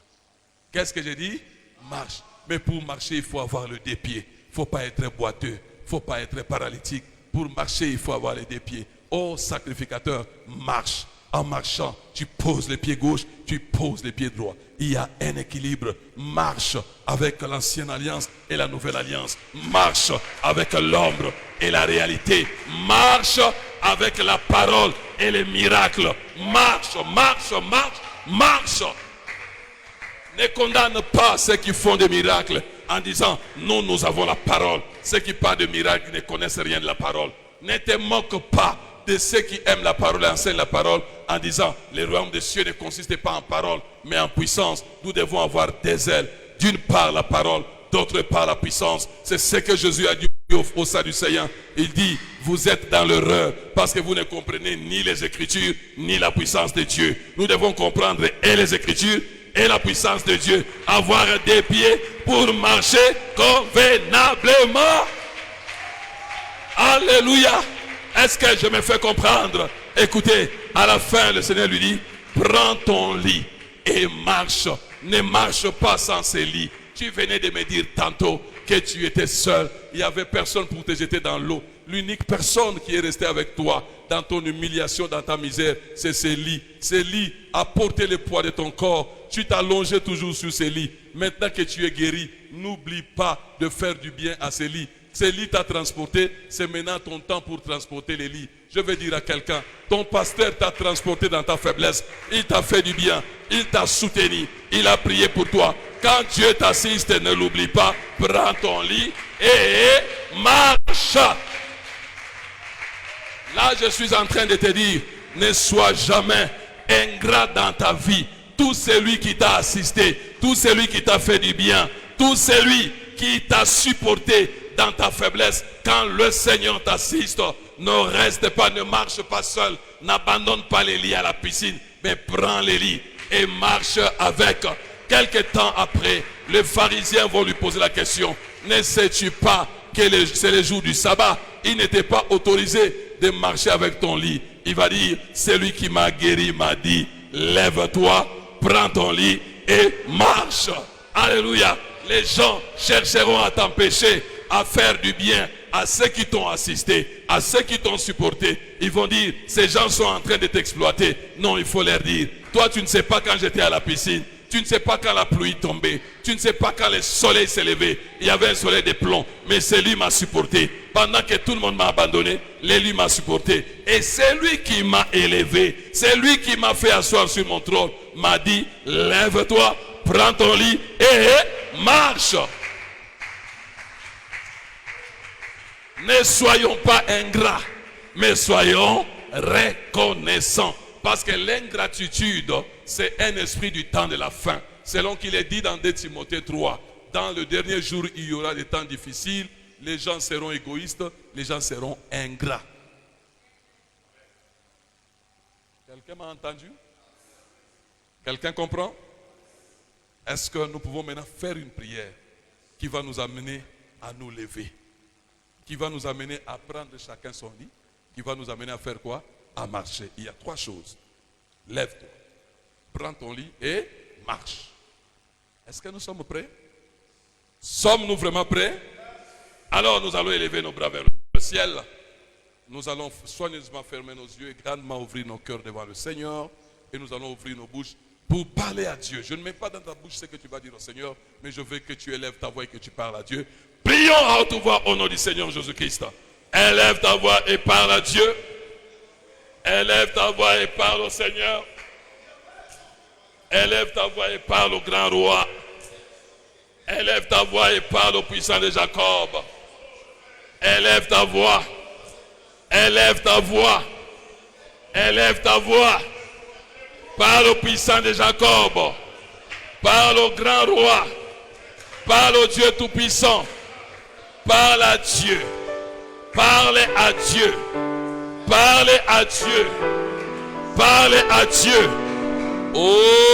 Qu'est-ce que j'ai dit? Marche. Mais pour marcher, il faut avoir le dépied. Il ne faut pas être boiteux. Il ne faut pas être paralytique. Pour marcher, il faut avoir les deux pieds. Oh sacrificateur, marche. En marchant, tu poses les pieds gauche, tu poses les pieds droits. Il y a un équilibre. Marche avec l'ancienne alliance et la nouvelle alliance. Marche avec l'ombre et la réalité. Marche avec la parole et les miracles. Marche, marche, marche, marche. Ne condamne pas ceux qui font des miracles en disant nous avons la parole. Ceux qui parlent de miracles ne connaissent rien de la parole. Ne te moque pas de ceux qui aiment la parole et enseignent la parole en disant le royaume des cieux ne consiste pas en parole mais en puissance. Nous devons avoir des ailes. D'une part la parole, d'autre part la puissance. C'est ce que Jésus a dit aux Sadducéens. Il dit vous êtes dans l'erreur parce que vous ne comprenez ni les Écritures ni la puissance de Dieu. Nous devons comprendre et les Écritures et la puissance de Dieu. Avoir des pieds pour marcher convenablement. Alléluia. Est-ce que je me fais comprendre? Écoutez, à la fin, le Seigneur lui dit, prends ton lit et marche. Ne marche pas sans ce lit. Tu venais de me dire tantôt que tu étais seul. Il n'y avait personne pour te jeter dans l'eau. L'unique personne qui est restée avec toi dans ton humiliation, dans ta misère, c'est ce lit. Ce lit a porté le poids de ton corps. Tu t'allongeais toujours sur ce lit. Maintenant que tu es guéri, n'oublie pas de faire du bien à ce lit. Ce lit t'a transporté, c'est maintenant ton temps pour transporter les lits. Je vais dire à quelqu'un, ton pasteur t'a transporté dans ta faiblesse. Il t'a fait du bien, il t'a soutenu, il a prié pour toi. Quand Dieu t'assiste, ne l'oublie pas, prends ton lit et marche. Là, je suis en train de te dire, ne sois jamais ingrat dans ta vie. Tout celui qui t'a assisté, tout celui qui t'a fait du bien, tout celui qui t'a supporté dans ta faiblesse, quand le Seigneur t'assiste, ne reste pas, ne marche pas seul, n'abandonne pas les lits à la piscine, mais prends les lits et marche avec. Quelque temps après, les pharisiens vont lui poser la question, ne sais-tu pas que c'est le jour du sabbat? Il n'était pas autorisé de marcher avec ton lit. Il va dire, celui qui m'a guéri m'a dit, lève-toi, prends ton lit et marche. Alléluia. Les gens chercheront à t'empêcher à faire du bien à ceux qui t'ont assisté, à ceux qui t'ont supporté. Ils vont dire, ces gens sont en train de t'exploiter. Non, il faut leur dire, toi tu ne sais pas quand j'étais à la piscine, tu ne sais pas quand la pluie tombait, tu ne sais pas quand le soleil s'est levé. Il y avait un soleil de plomb, mais c'est lui qui m'a supporté. Pendant que tout le monde m'a abandonné, lui m'a supporté. Et c'est lui qui m'a élevé, c'est lui qui m'a fait asseoir sur mon trône, m'a dit, lève-toi, prends ton lit et marche. Ne soyons pas ingrats, mais soyons reconnaissants. Parce que l'ingratitude, c'est un esprit du temps de la fin. Selon qu'il est dit dans 2 Timothée 3, dans le dernier jour, il y aura des temps difficiles. Les gens seront égoïstes, les gens seront ingrats. Quelqu'un m'a entendu? Quelqu'un comprend? Est-ce que nous pouvons maintenant faire une prière qui va nous amener à nous lever? Qui va nous amener à prendre chacun son lit, qui va nous amener à faire quoi? À marcher. Il y a 3 choses. Lève-toi, prends ton lit et marche. Est-ce que nous sommes prêts? Sommes-nous vraiment prêts? Alors nous allons élever nos bras vers le ciel. Nous allons soigneusement fermer nos yeux et grandement ouvrir nos cœurs devant le Seigneur. Et nous allons ouvrir nos bouches pour parler à Dieu. Je ne mets pas dans ta bouche ce que tu vas dire au Seigneur, mais je veux que tu élèves ta voix et que tu parles à Dieu. Prions à haute voix au nom du Seigneur Jésus-Christ. Élève ta voix et parle à Dieu. Élève ta voix et parle au Seigneur. Élève ta voix et parle au grand roi. Élève ta voix et parle au puissant de Jacob. Élève ta voix. Élève ta voix. Élève ta voix. Parle au puissant de Jacob. Parle au grand roi. Parle au Dieu tout-puissant. Parle à Dieu. Parlez à Dieu. Parlez à Dieu. Parlez à Dieu. Oh!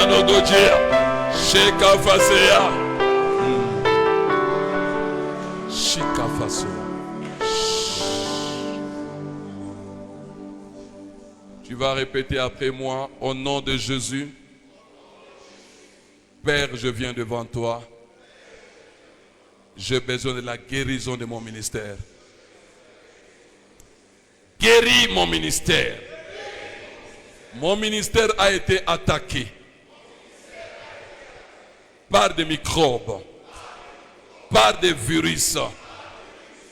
Manogodia. Sheka Fasea. Shika Faso. Tu vas répéter après moi, au nom de Jésus. Père, je viens devant toi. J'ai besoin de la guérison de mon ministère. Guéris mon ministère. Mon ministère a été attaqué par des microbes, par des virus,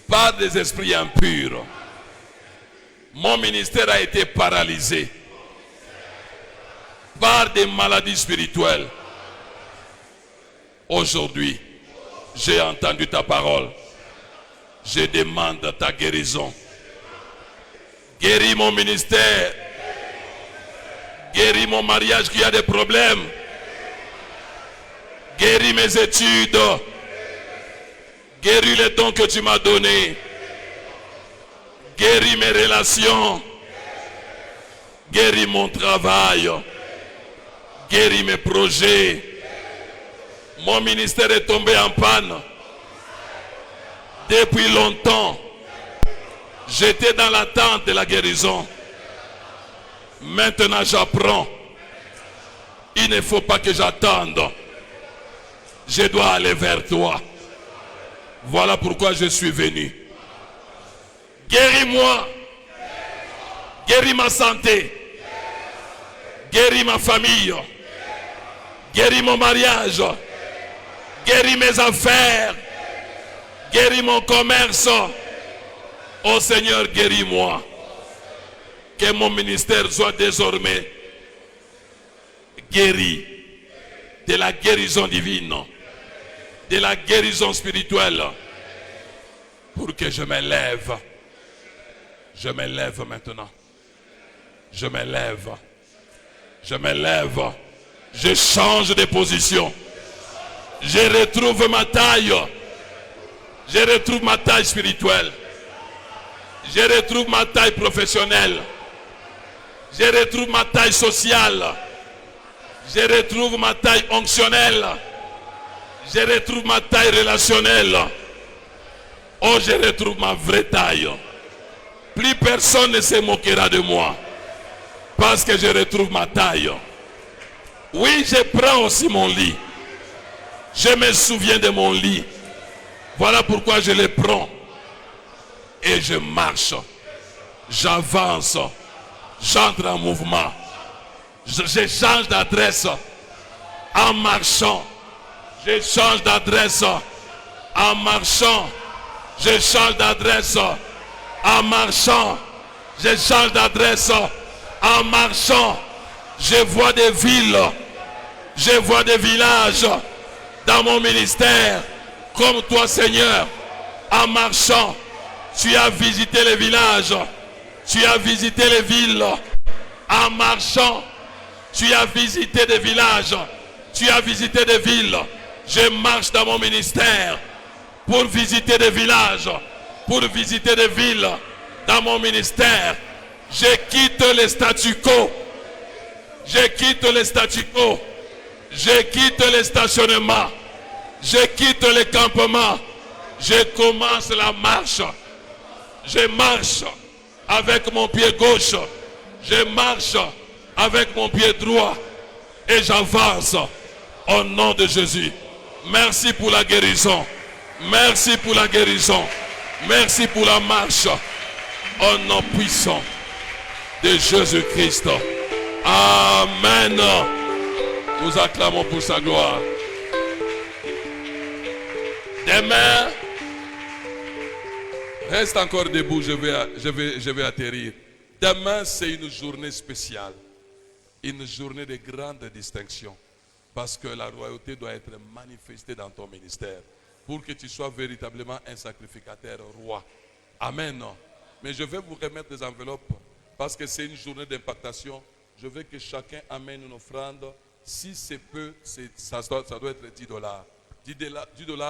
par des esprits impurs. Mon ministère a été paralysé par des maladies spirituelles. Aujourd'hui, j'ai entendu ta parole. Je demande ta guérison. Guéris mon ministère. Guéris mon mariage qui a des problèmes. Guéris mes études. Guéris les dons que tu m'as donnés. Guéris mes relations. Guéris mon travail. Guéris mes projets. Mon ministère est tombé en panne. Depuis longtemps, j'étais dans l'attente de la guérison. Maintenant, j'apprends. Il ne faut pas que j'attende. Je dois aller vers toi. Voilà pourquoi je suis venu. Guéris-moi. Guéris ma santé. Guéris ma famille. Guéris mon mariage. Guéris mes affaires. Guéris mon commerce. Oh Seigneur, guéris-moi. Que mon ministère soit désormais guéri de la guérison divine, de la guérison spirituelle, pour que je me lève. Je me lève maintenant. Je me lève. Je me lève. Je change de position. Je retrouve ma taille. Je retrouve ma taille spirituelle. Je retrouve ma taille professionnelle. Je retrouve ma taille sociale. Je retrouve ma taille onctionnelle. Je retrouve ma taille relationnelle. Oh, je retrouve ma vraie taille. Plus personne ne se moquera de moi. Parce que je retrouve ma taille. Oui, je prends aussi mon lit. Je me souviens de mon lit. Voilà pourquoi je le prends. Et je marche. J'avance. J'entre en mouvement. Je change d'adresse en marchant. Je change d'adresse en marchant. Je change d'adresse en marchant. Je change d'adresse en marchant. Je vois des villes. Je vois des villages dans mon ministère. Comme toi, Seigneur, en marchant, tu as visité les villages. Tu as visité les villes en marchant. Tu as visité des villages. Tu as visité des villes. Je marche dans mon ministère pour visiter des villages, pour visiter des villes dans mon ministère. Je quitte les statu quo. Je quitte les statu quo. Je quitte les stationnements. Je quitte les campements. Je commence la marche. Je marche avec mon pied gauche. Je marche avec mon pied droit. Et j'avance au nom de Jésus. Merci pour la guérison. Merci pour la guérison. Merci pour la marche. Au nom puissant de Jésus-Christ. Amen. Nous acclamons pour sa gloire. Demain, reste encore debout, je vais atterrir. Demain, c'est une journée spéciale. Une journée de grande distinction. Parce que la royauté doit être manifestée dans ton ministère. Pour que tu sois véritablement un sacrificateur roi. Amen. Mais je vais vous remettre des enveloppes. Parce que c'est une journée d'impactation. Je veux que chacun amène une offrande. Si c'est peu, ça doit être $10. $10